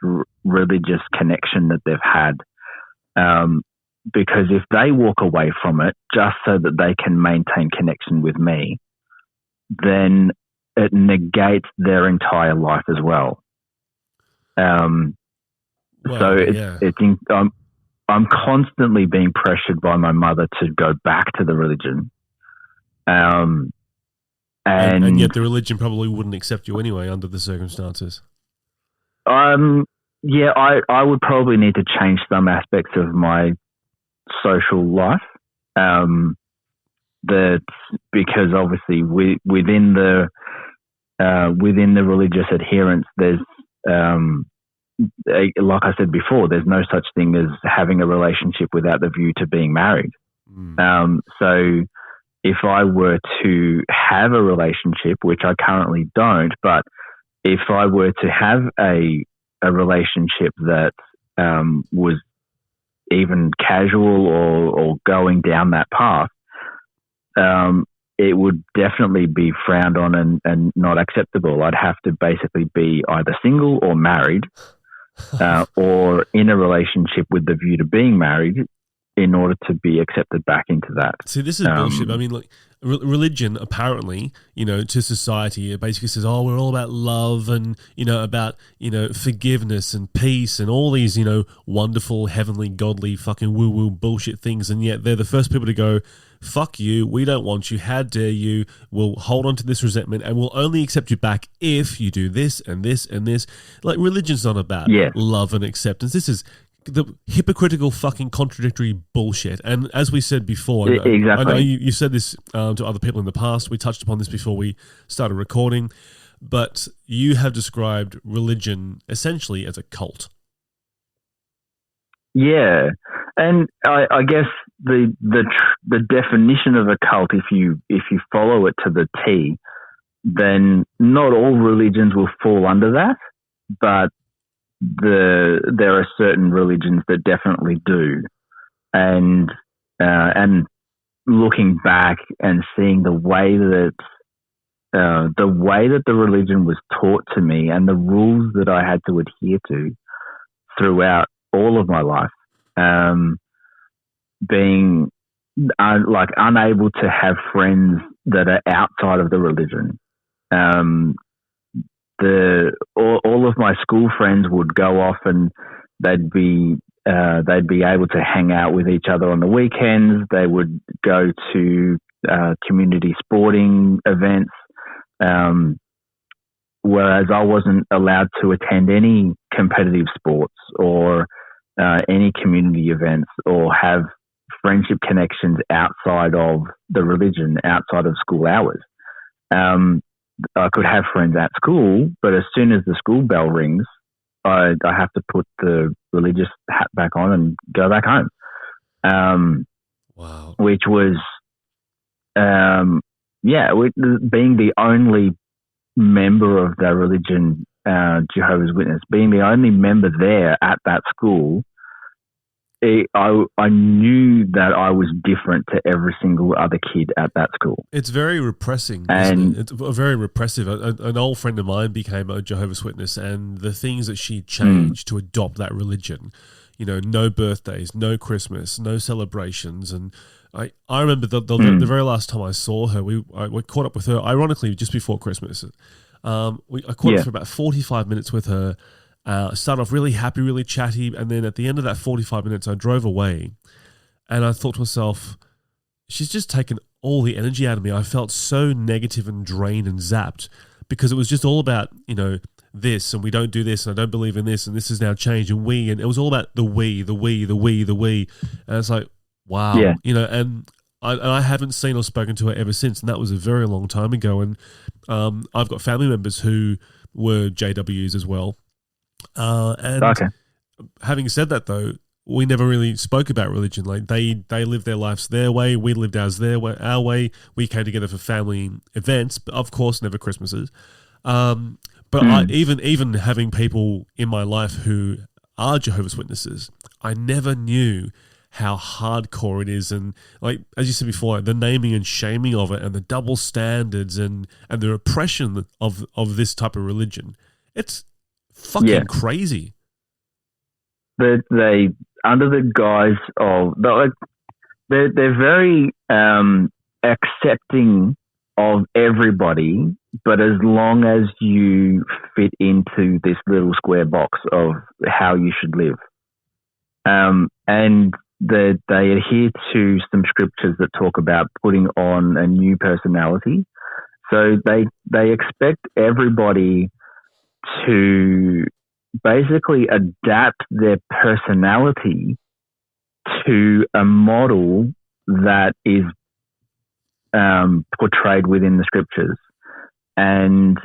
religious connection that they've had. Because if they walk away from it just so that they can maintain connection with me, then it negates their entire life as well. So I'm constantly being pressured by my mother to go back to the religion. And yet the religion probably wouldn't accept you anyway under the circumstances. Yeah, I would probably need to change some aspects of my social life. Because obviously within the religious adherence, there's like I said before, there's no such thing as having a relationship without the view to being married. So if I were to have a relationship, which I currently don't, but if I were to have a relationship that was even casual or going down that path, it would definitely be frowned on and not acceptable. I'd have to basically be either single or married, or in a relationship with the view to being married, in order to be accepted back into that. See, this is bullshit. I mean, like, religion, apparently, to society, it basically says, oh, we're all about love and, about, forgiveness and peace and all these, wonderful, heavenly, godly, fucking woo-woo bullshit things. And yet they're the first people to go, fuck you, we don't want you, how dare you, we'll hold on to this resentment and we'll only accept you back if you do this and this and this. Like, religion's not about love and acceptance. This is the hypocritical fucking contradictory bullshit. And as we said before, exactly. I know you said this to other people in the past, we touched upon this before we started recording, but you have described religion essentially as a cult. Yeah, and I guess the definition of a cult, if you follow it to the T, then not all religions will fall under that, but there are certain religions that definitely do, and looking back and seeing the way that the religion was taught to me and the rules that I had to adhere to throughout all of my life, being unable to have friends that are outside of the religion, all of my school friends would go off and they'd be able to hang out with each other on the weekends. They would go to community sporting events, whereas I wasn't allowed to attend any competitive sports or any community events or have friendship connections outside of the religion, outside of school hours. I could have friends at school, but as soon as the school bell rings, I have to put the religious hat back on and go back home. Wow. Which was, being the only member of the religion, Jehovah's Witness, being the only member there at that school, I knew that I was different to every single other kid at that school. It's very repressing, isn't it? It's very repressive. An old friend of mine became a Jehovah's Witness, and the things that she changed to adopt that religion, no birthdays, no Christmas, no celebrations. And I remember the very last time I saw her, I caught up with her, ironically, just before Christmas. I caught up for about 45 minutes with her. Started off really happy, really chatty, and then at the end of that 45 minutes, I drove away, and I thought to myself, she's just taken all the energy out of me. I felt so negative and drained and zapped because it was just all about, this, and we don't do this, and I don't believe in this, and this has now changed, and it was all about the we, and it's like, wow, and I haven't seen or spoken to her ever since, and that was a very long time ago, and I've got family members who were JWs as well. Having said that, though, we never really spoke about religion. Like they lived their lives their way, we lived ours our way. We came together for family events, but of course, never Christmases. But even having people in my life who are Jehovah's Witnesses, I never knew how hardcore it is, and like as you said before, the naming and shaming of it, and the double standards, and the repression of this type of religion. It's fucking crazy. They under the guise of they're very accepting of everybody, but as long as you fit into this little square box of how you should live, and they adhere to some scriptures that talk about putting on a new personality. So they expect everybody to basically adapt their personality to a model that is portrayed within the scriptures. And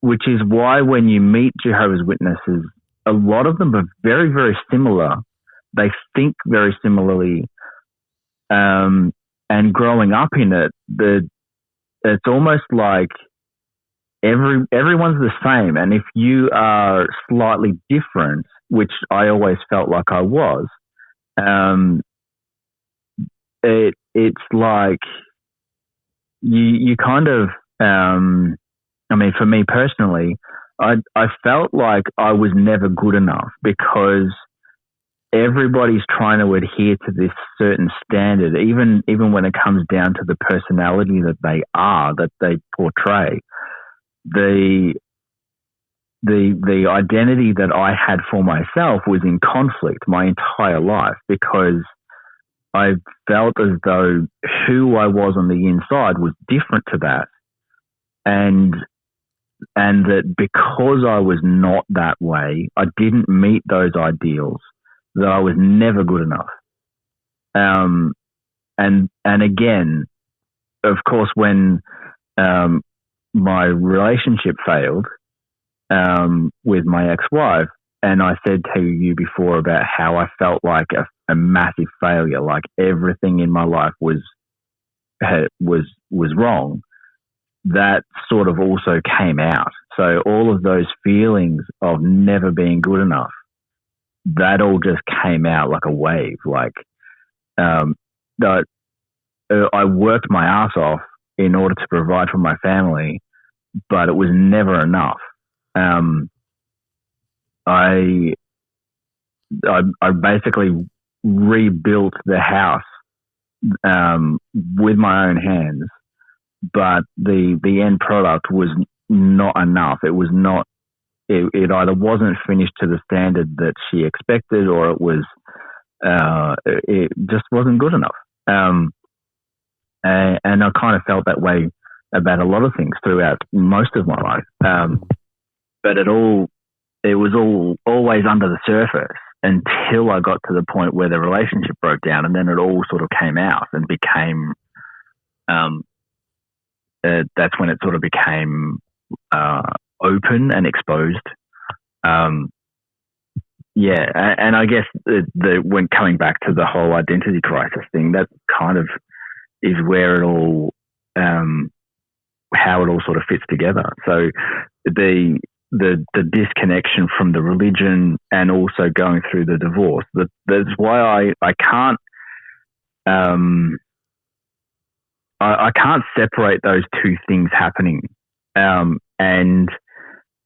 which is why when you meet Jehovah's Witnesses, a lot of them are very, very similar. They think very similarly. And growing up in it, it's almost like everyone's the same, and if you are slightly different, which I always felt like I was, it's like you kind of, for me personally, I felt like I was never good enough because everybody's trying to adhere to this certain standard, even when it comes down to the personality that they portray. The identity that I had for myself was in conflict my entire life because I felt as though who I was on the inside was different to that, and that because I was not that way, I didn't meet those ideals, that I was never good enough. And again, of course, when my relationship failed with my ex-wife, and I said to you before about how I felt like a massive failure, like everything in my life was wrong. That sort of also came out. So all of those feelings of never being good enough, that all just came out like a wave. Like I worked my ass off in order to provide for my family, but it was never enough. I basically rebuilt the house with my own hands, but the end product was not enough. It was not. It either wasn't finished to the standard that she expected, or it was. It just wasn't good enough. And I kind of felt that way about a lot of things throughout most of my life. But it was always under the surface until I got to the point where the relationship broke down, and then it all sort of came out and became. That's when it sort of became open and exposed. And I guess when coming back to the whole identity crisis thing, that kind of is where it all, how it all sort of fits together. So the disconnection from the religion and also going through the divorce. That's why I can't. I can't separate those two things happening. And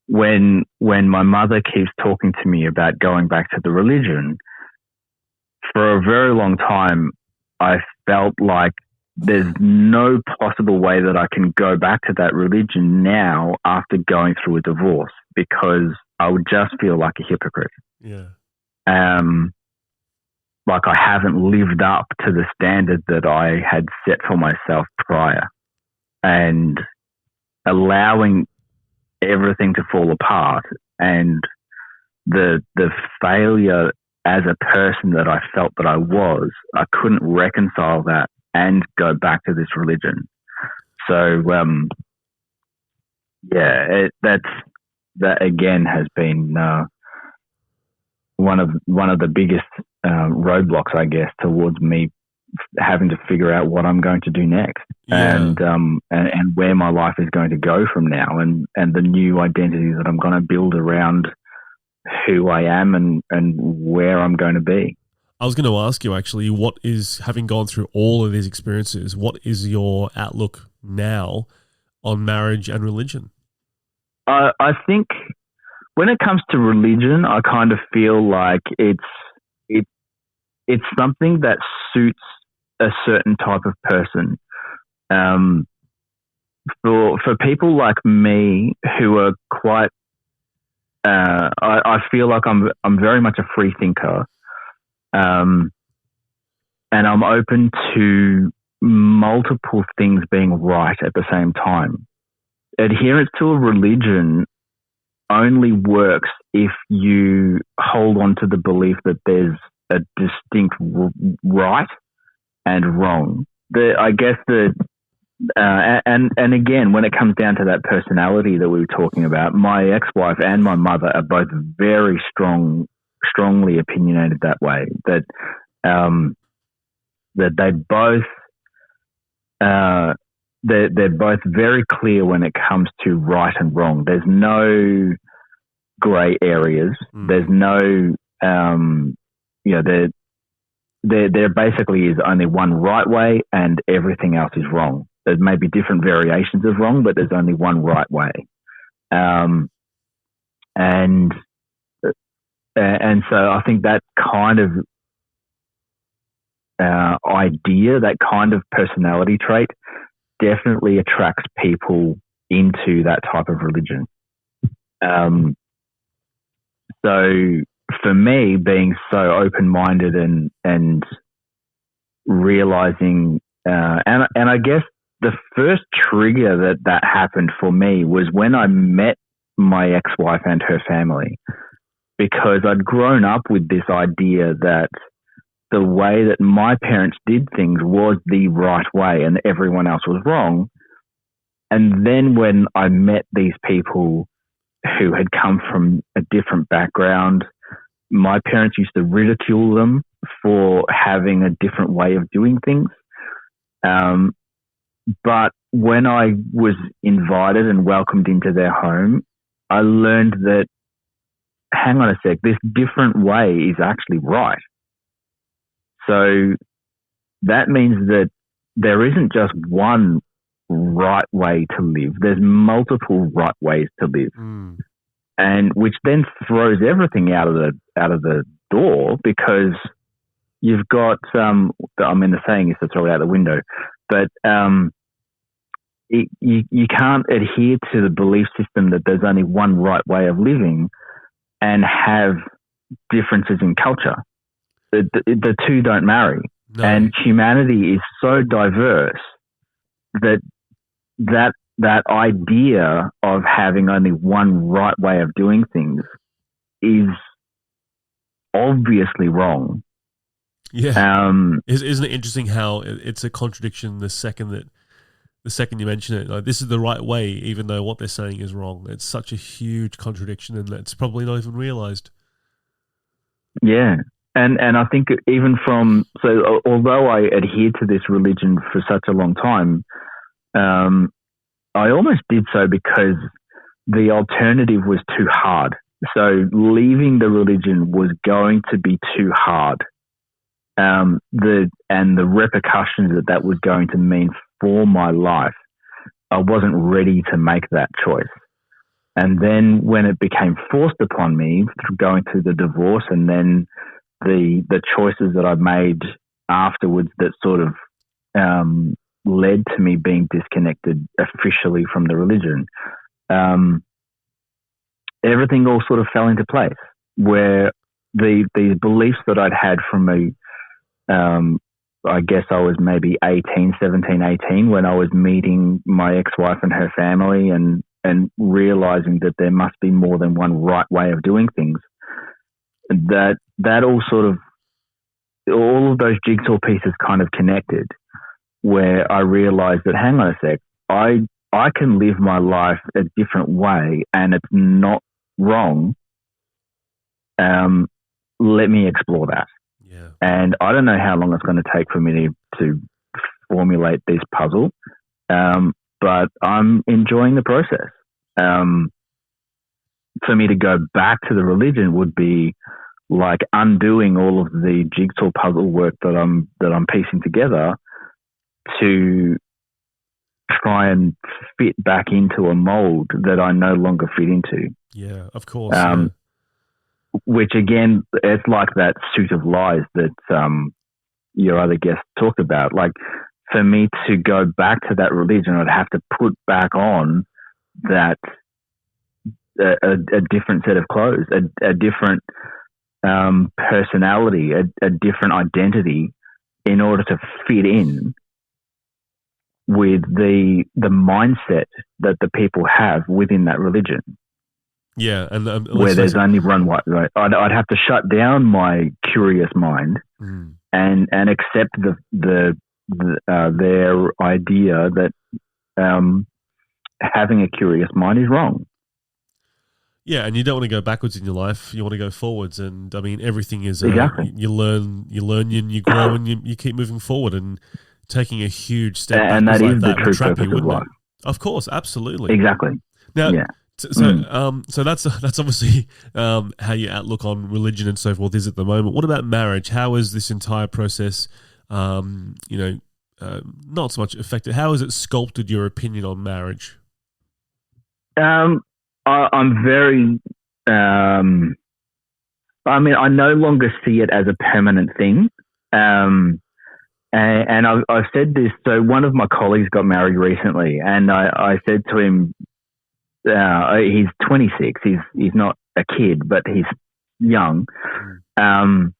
when my mother keeps talking to me about going back to the religion, for a very long time, I felt like there's no possible way that I can go back to that religion now after going through a divorce, because I would just feel like a hypocrite. Yeah. Like I haven't lived up to the standard that I had set for myself prior, and allowing everything to fall apart and the failure as a person that I felt that I couldn't reconcile that and go back to this religion. So, that again has been one of the biggest roadblocks, I guess, towards me having to figure out what I'm going to do next, and where my life is going to go from now, and the new identity that I'm going to build around who I am and where I'm going to be. I was going to ask you, actually, what is, having gone through all of these experiences, what is your outlook now on marriage and religion? I think when it comes to religion, I kind of feel like it's something that suits a certain type of person. For people like me who are quite, I feel like I'm very much a free thinker, and I'm open to multiple things being right at the same time. Adherence to a religion only works if you hold on to the belief that there's a distinct right and wrong. And again, when it comes down to that personality that we were talking about, my ex-wife and my mother are both very strongly opinionated that way. That they both they're both very clear when it comes to right and wrong. There's no grey areas. There's no there basically is only one right way and everything else is wrong. There may be different variations of wrong, but there's only one right way. And so I think that kind of idea, that kind of personality trait definitely attracts people into that type of religion. So for me, being so open-minded and realizing, and I guess the first trigger that happened for me was when I met my ex-wife and her family, because I'd grown up with this idea that the way that my parents did things was the right way and everyone else was wrong. And then when I met these people who had come from a different background, my parents used to ridicule them for having a different way of doing things. But when I was invited and welcomed into their home, I learned that, hang on a sec, this different way is actually right. So that means that there isn't just one right way to live. There's multiple right ways to live. And which then throws everything out of the door, because you've got the saying is to throw it out the window, but you can't adhere to the belief system that there's only one right way of living and have differences in culture. The two don't marry. No. And humanity is so diverse that idea of having only one right way of doing things is obviously wrong. Yeah. Isn't it interesting how it's a contradiction the second you mention it? Like, this is the right way, even though what they're saying is wrong. It's such a huge contradiction, and it's probably not even realized. Yeah. And I think even although I adhered to this religion for such a long time, I almost did so because the alternative was too hard. So leaving the religion was going to be too hard. The repercussions that was going to mean for my life, I wasn't ready to make that choice. And then when it became forced upon me through going through the divorce and then the choices that I made afterwards that sort of led to me being disconnected officially from the religion, everything all sort of fell into place, where these beliefs that I'd had from I guess I was maybe 17, 18, when I was meeting my ex-wife and her family and realizing that there must be more than one right way of doing things. That all sort of, all of those jigsaw pieces kind of connected, where I realized that, hang on a sec, I can live my life a different way and it's not wrong. Let me explore that. Yeah. And I don't know how long it's going to take for me to formulate this puzzle, but I'm enjoying the process. For me to go back to the religion would be like undoing all of the jigsaw puzzle work that I'm piecing together to try and fit back into a mold that I no longer fit into. Yeah, of course. Which again, it's like that suit of lies that your other guest talked about. Like, for me to go back to that religion, I'd have to put back on that a different set of clothes, a different personality, a different identity, in order to fit in with the mindset that the people have within that religion. Yeah, and where there's only one right. I'd have to shut down my curious mind and accept the their idea that having a curious mind is wrong. Yeah, and you don't want to go backwards in your life. You want to go forwards, and I mean, everything is exactly. You learn, and you grow, and you keep moving forward. And taking a huge step backwards and that like is that the true would trap purpose you, of wouldn't life. it? Of course, absolutely. Exactly. Now, yeah. So that's obviously how your outlook on religion and so forth is at the moment. What about marriage? How is this entire process, not so much affected? How has it sculpted your opinion on marriage? I'm very. I mean, I no longer see it as a permanent thing. And I've said this. So one of my colleagues got married recently, and I said to him, he's 26. He's not a kid, but he's young. I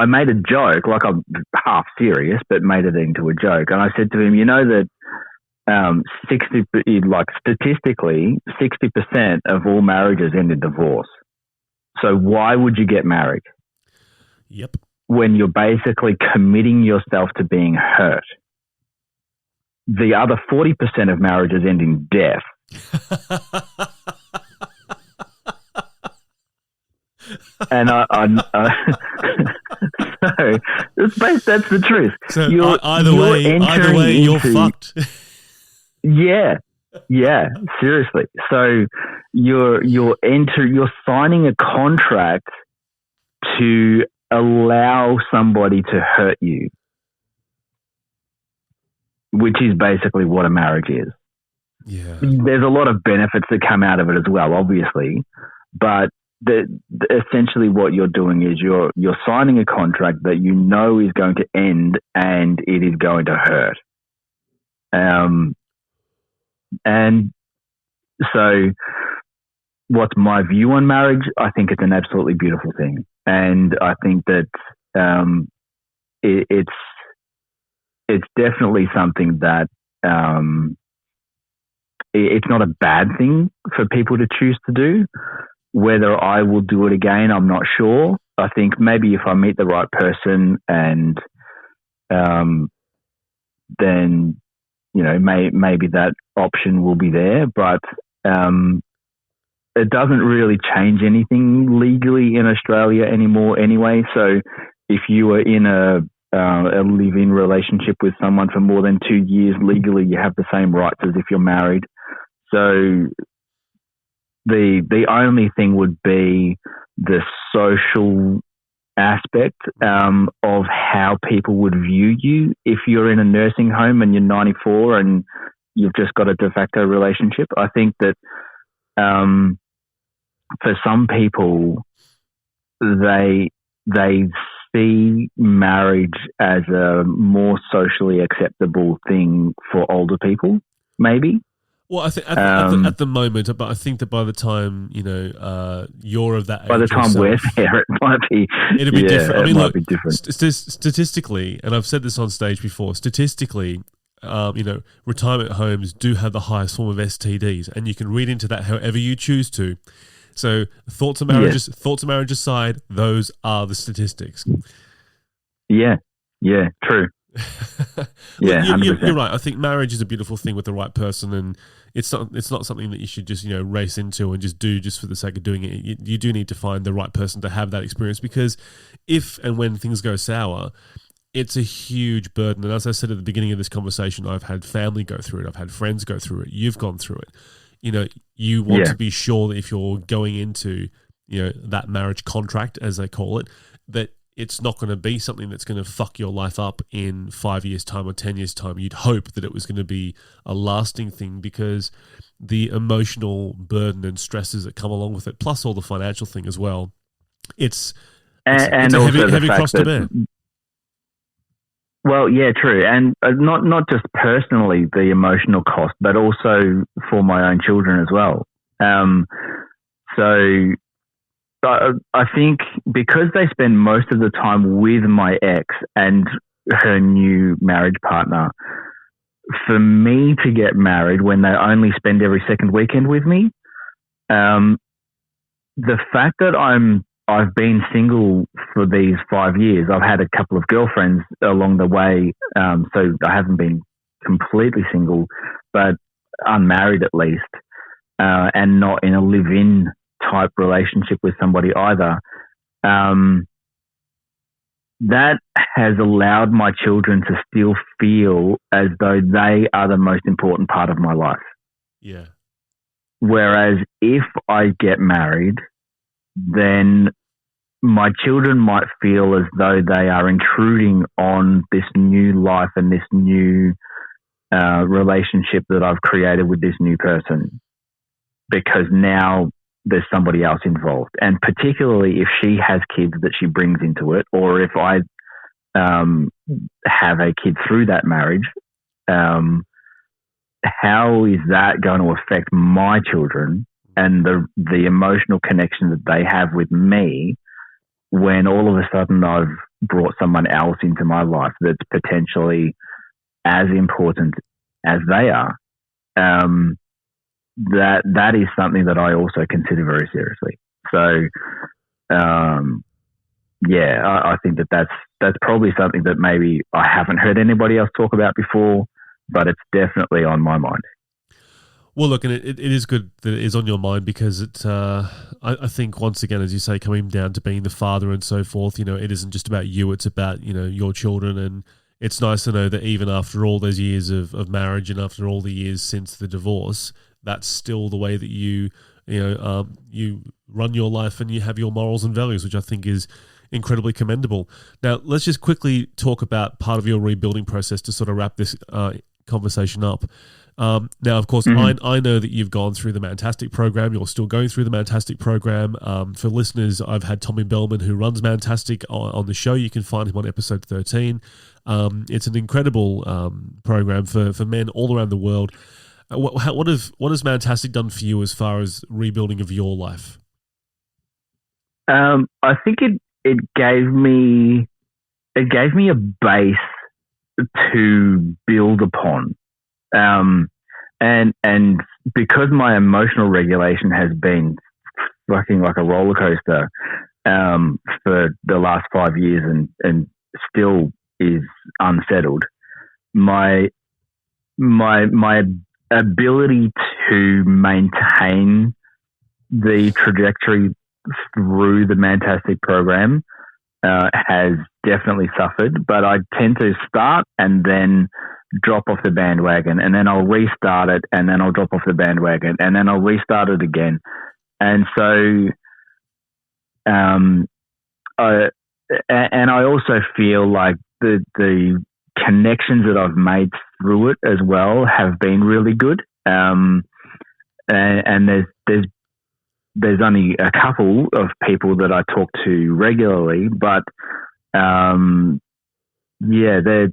made a joke, like I'm half serious, but made it into a joke. And I said to him, you know that statistically, 60% of all marriages end in divorce. So why would you get married? Yep. When you're basically committing yourself to being hurt. The other 40% of marriages end in death. And that's the truth. So either way, you're fucked. Yeah, seriously. So you're signing a contract to allow somebody to hurt you, which is basically what a marriage is. Yeah. There's a lot of benefits that come out of it as well, obviously, but essentially what you're doing is you're signing a contract that you know is going to end and it is going to hurt. And so what's my view on marriage? I think it's an absolutely beautiful thing. And I think that it's definitely something that it's not a bad thing for people to choose to do. Whether I will do it again, I'm not sure. I think maybe if I meet the right person and then, maybe that option will be there. But it doesn't really change anything legally in Australia anymore anyway. So if you are in a live-in relationship with someone for more than 2 years, legally you have the same rights as if you're married. So the only thing would be the social aspect of how people would view you if you're in a nursing home and you're 94 and you've just got a de facto relationship. I think that for some people, they see marriage as a more socially acceptable thing for older people, maybe. Well, I think at the moment, but I think that by the time you're of that age, by the time we're there, it'll be different. I mean, look, be different. Statistically, and I've said this on stage before. Statistically, retirement homes do have the highest form of STDs, and you can read into that however you choose to. So, thoughts of marriage aside, those are the statistics. Yeah, true. Yeah, you're right. I think marriage is a beautiful thing with the right person, and it's not something that you should just race into and just do just for the sake of doing it. You do need to find the right person to have that experience, because if and when things go sour, it's a huge burden. And as I said at the beginning of this conversation, I've had family go through it, I've had friends go through it, you've gone through it. You want to be sure that if you're going into that marriage contract, as they call it, that it's not going to be something that's going to fuck your life up in 5 years' time or 10 years' time. You'd hope that it was going to be a lasting thing, because the emotional burden and stresses that come along with it, plus all the financial thing as well, it's a heavy cross to bear. Well, yeah, true. And not just personally the emotional cost, but also for my own children as well. So I think because they spend most of the time with my ex and her new marriage partner, for me to get married when they only spend every second weekend with me, the fact that I've been single for these 5 years. I've had a couple of girlfriends along the way, so I haven't been completely single, but unmarried at least, and not in a live-in type relationship with somebody either. That has allowed my children to still feel as though they are the most important part of my life. Yeah. Whereas if I get married, then my children might feel as though they are intruding on this new life and this new relationship that I've created with this new person, because now there's somebody else involved. And particularly if she has kids that she brings into it, or if I have a kid through that marriage, how is that going to affect my children and the emotional connection that they have with me when all of a sudden I've brought someone else into my life that's potentially as important as they are? That is something that I also consider very seriously. So, I think that's probably something that maybe I haven't heard anybody else talk about before, but it's definitely on my mind. Well, look, and it is good that it is on your mind, because it, I think, once again, as you say, coming down to being the father and so forth, it isn't just about you, it's about, your children. And it's nice to know that even after all those years of marriage and after all the years since the divorce, that's still the way that you run your life and you have your morals and values, which I think is incredibly commendable. Now, let's just quickly talk about part of your rebuilding process to sort of wrap this conversation up. Now, of course, Mm-hmm. I know that you've gone through the Mantastic program. You're still going through the Mantastic program. For listeners, I've had Tommy Bellman, who runs Mantastic, on the show. You can find him on episode 13. It's an incredible program for men all around the world. What has Mantastic done for you as far as rebuilding of your life? I think it gave me a base to build upon, and because my emotional regulation has been fucking like a roller coaster for the last 5 years and still is unsettled. My ability to maintain the trajectory through the Mantastic program has definitely suffered, but I tend to start and then drop off the bandwagon, and then I'll restart it, and then I'll drop off the bandwagon, and then I'll restart it again. And so, I also feel like the connections that I've made through it as well have been really good. And there's only a couple of people that I talk to regularly, but they're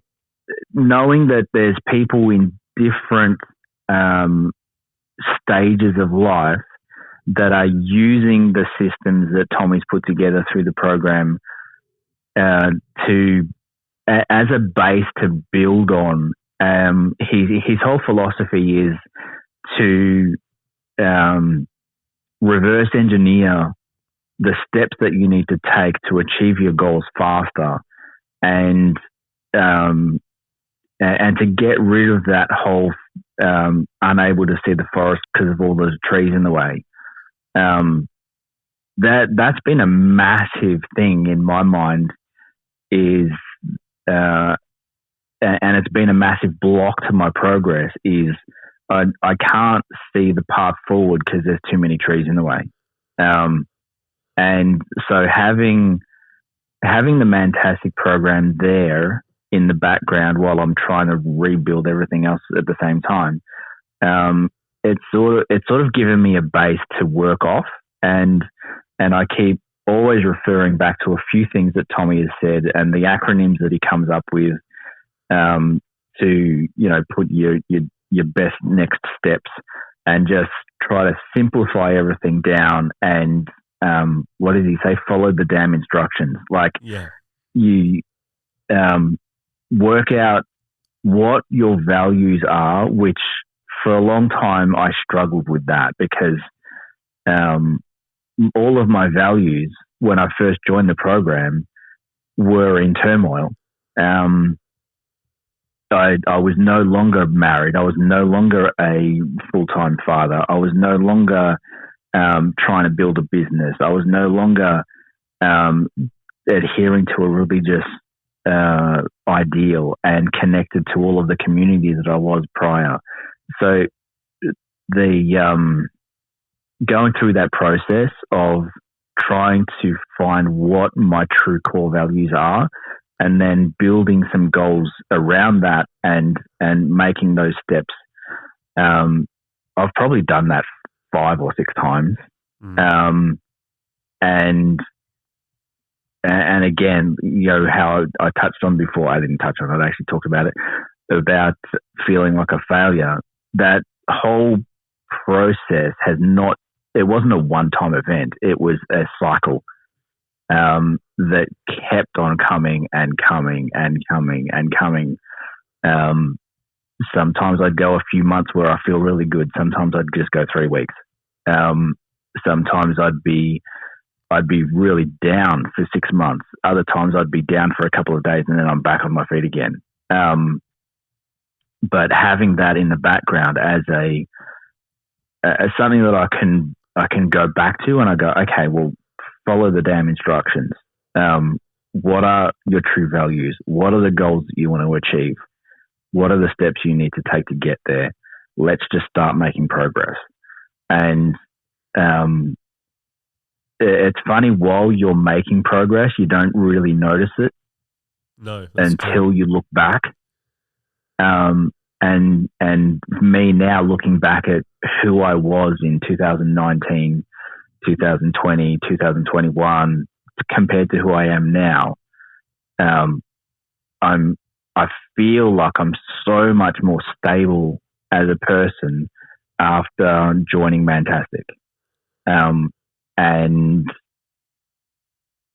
knowing that there's people in different stages of life that are using the systems that Tommy's put together through the program as a base to build on. His whole philosophy is to reverse engineer the steps that you need to take to achieve your goals faster, and to get rid of that whole unable to see the forest because of all those trees in the way. That's been a massive thing in my mind, and it's been a massive block to my progress, is I can't see the path forward because there's too many trees in the way. And so having the Mantastic program there in the background while I'm trying to rebuild everything else at the same time, it's sort of given me a base to work off, and I keep always referring back to a few things that Tommy has said and the acronyms that he comes up with to put your best next steps, and just try to simplify everything down. And what does he say? Follow the damn instructions. Like, you work out what your values are, which for a long time I struggled with that, because all of my values when I first joined the program were in turmoil. I was no longer married. I was no longer a full-time father. I was no longer trying to build a business. I was no longer adhering to a religious ideal and connected to all of the communities that I was prior. So the going through that process of trying to find what my true core values are, and then building some goals around that and making those steps. I've probably done that 5 or 6 times. And again, how I touched on before, I didn't touch on it, I actually talked about it, about feeling like a failure. That whole process it wasn't a one-time event. It was a cycle that kept on coming and coming and coming and coming. Sometimes I'd go a few months where I feel really good. Sometimes I'd just go 3 weeks. Sometimes I'd be really down for 6 months. Other times I'd be down for a couple of days and then I'm back on my feet again. But having that in the background as something that I can go back to, and I go, okay, well, follow the damn instructions. What are your true values? What are the goals that you want to achieve? What are the steps you need to take to get there? Let's just start making progress. And it's funny, while you're making progress, you don't really notice it until you look back. and me now looking back at who I was in 2019, 2020, 2021 compared to who I am now, I feel like I'm so much more stable as a person after joining Mantastic. And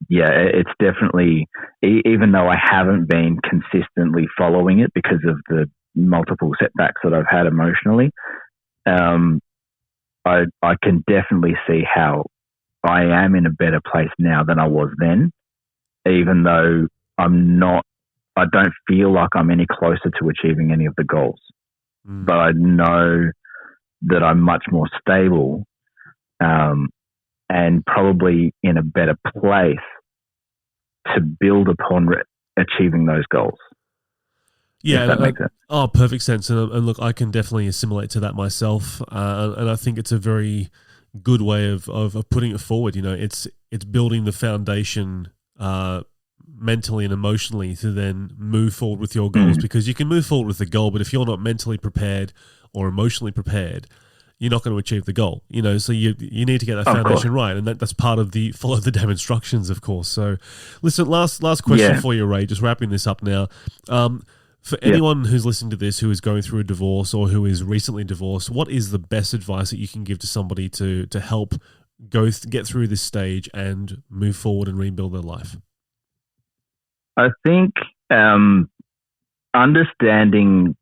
yeah, it's definitely, even though I haven't been consistently following it because of the multiple setbacks that I've had emotionally, I can definitely see how I am in a better place now than I was then, even though I don't feel like I'm any closer to achieving any of the goals. But I know that I'm much more stable, and probably in a better place to build upon achieving those goals. Yeah, that makes sense. Oh, perfect sense. And look, I can definitely assimilate to that myself, and I think it's a very good way of putting it forward. You know, it's building the foundation mentally and emotionally to then move forward with your goals, because you can move forward with the goal, but if you're not mentally prepared or emotionally prepared, you're not going to achieve the goal, you know. So you need to get that foundation right, and that's part of the follow the damn instructions, of course. So listen, last question for you, Ray, just wrapping this up now. For anyone who's listening to this who is going through a divorce or who is recently divorced, what is the best advice that you can give to somebody to help get through this stage and move forward and rebuild their life? I think understanding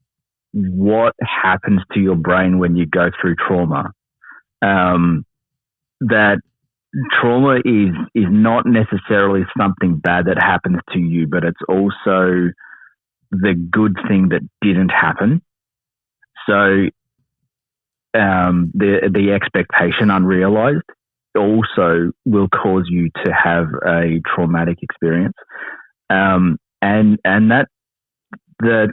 what happens to your brain when you go through trauma, that trauma is not necessarily something bad that happens to you, but it's also the good thing that didn't happen. So the expectation unrealized also will cause you to have a traumatic experience. And that the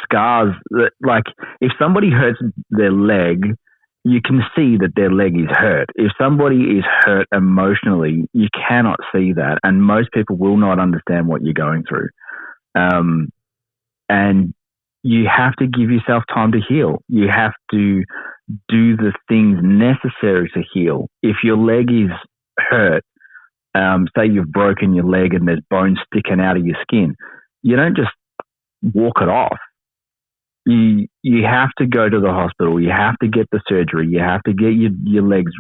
scars, like if somebody hurts their leg, you can see that their leg is hurt. If somebody is hurt emotionally, you cannot see that. And most people will not understand what you're going through. And you have to give yourself time to heal. You have to do the things necessary to heal. If your leg is hurt, say you've broken your leg and there's bones sticking out of your skin, you don't just walk it off. You have to go to the hospital. You have to get the surgery. You have to get your legs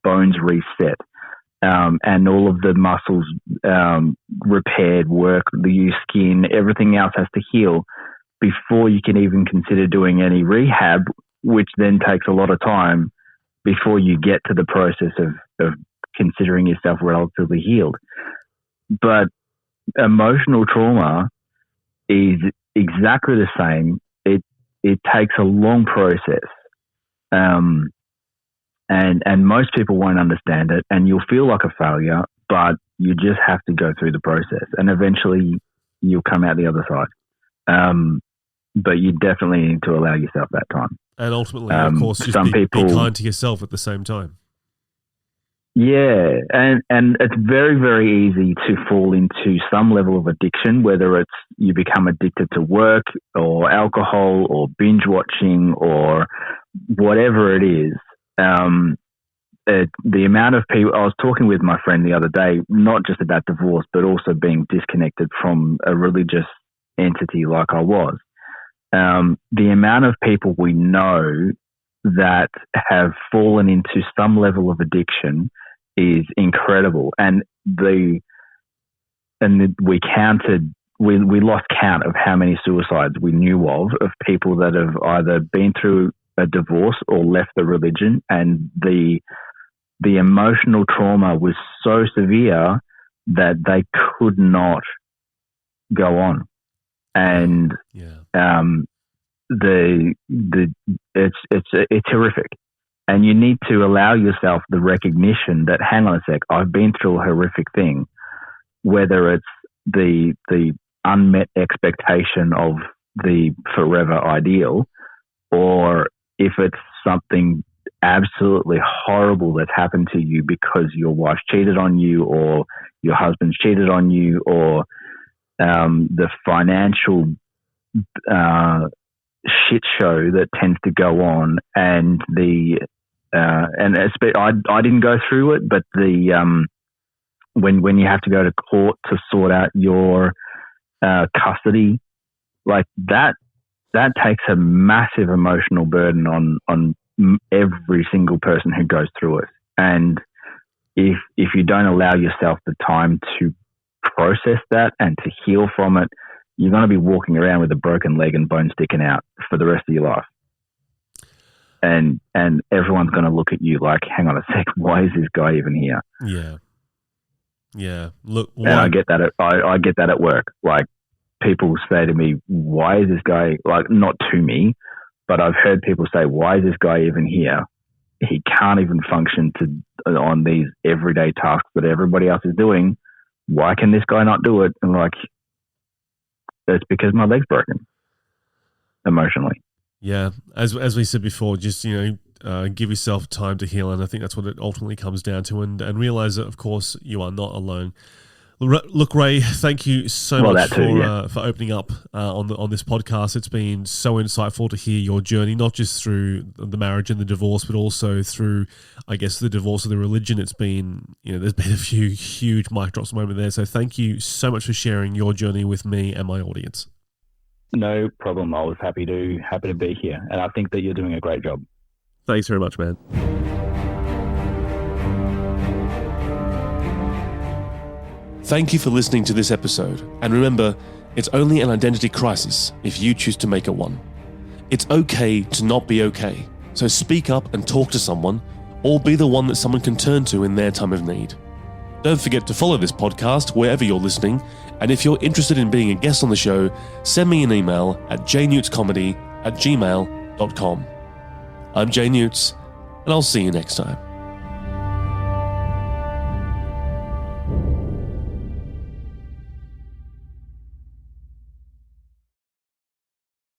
bones reset, and all of the muscles repaired, your skin, everything else has to heal before you can even consider doing any rehab, which then takes a lot of time before you get to the process of considering yourself relatively healed. But emotional trauma is exactly the same. It takes a long process, and most people won't understand it, and you'll feel like a failure, but you just have to go through the process, and eventually you'll come out the other side. But you definitely need to allow yourself that time. And ultimately, of course, just be kind to yourself at the same time. Yeah, and it's very, very easy to fall into some level of addiction, whether it's you become addicted to work or alcohol or binge watching or whatever it is. The amount of people, I was talking with my friend the other day, not just about divorce, but also being disconnected from a religious entity like I was. The amount of people we know that have fallen into some level of addiction is incredible. And we lost count of how many suicides we knew of people that have either been through a divorce or left the religion, and the emotional trauma was so severe that they could not go on. And it's horrific, and you need to allow yourself the recognition that, hang on a sec, I've been through a horrific thing, whether it's the unmet expectation of the forever ideal, or if it's something absolutely horrible that's happened to you because your wife cheated on you or your husband's cheated on you, or the financial shit show that tends to go on, and I didn't go through it, but when you have to go to court to sort out your custody, like that takes a massive emotional burden on every single person who goes through it. And if you don't allow yourself the time to process that and to heal from it, you're going to be walking around with a broken leg and bone sticking out for the rest of your life. And everyone's going to look at you like, hang on a sec, why is this guy even here? Yeah. Look, and I get that at work. Like, people say to me, why is this guy, like, not to me, but I've heard people say, why is this guy even here? He can't even function on these everyday tasks that everybody else is doing. Why can this guy not do it? And like, it's because my leg's broken emotionally. Yeah, as we said before, just give yourself time to heal, and I think that's what it ultimately comes down to, and realize that, of course, you are not alone. Look, Ray, thank you so much for opening up on this podcast. It's been so insightful to hear your journey, not just through the marriage and the divorce, but also through, I guess, the divorce of the religion. It's been, there's been a few huge mic drops moment there. So thank you so much for sharing your journey with me and my audience. No problem. I was happy to be here, and I think that you're doing a great job. Thanks very much, man. Thank you for listening to this episode, and remember, it's only an identity crisis if you choose to make it one. It's okay to not be okay, so speak up and talk to someone, or be the one that someone can turn to in their time of need. Don't forget to follow this podcast wherever you're listening, and if you're interested in being a guest on the show, send me an email at jnewtzcomedy@gmail.com. I'm JNewtz, and I'll see you next time.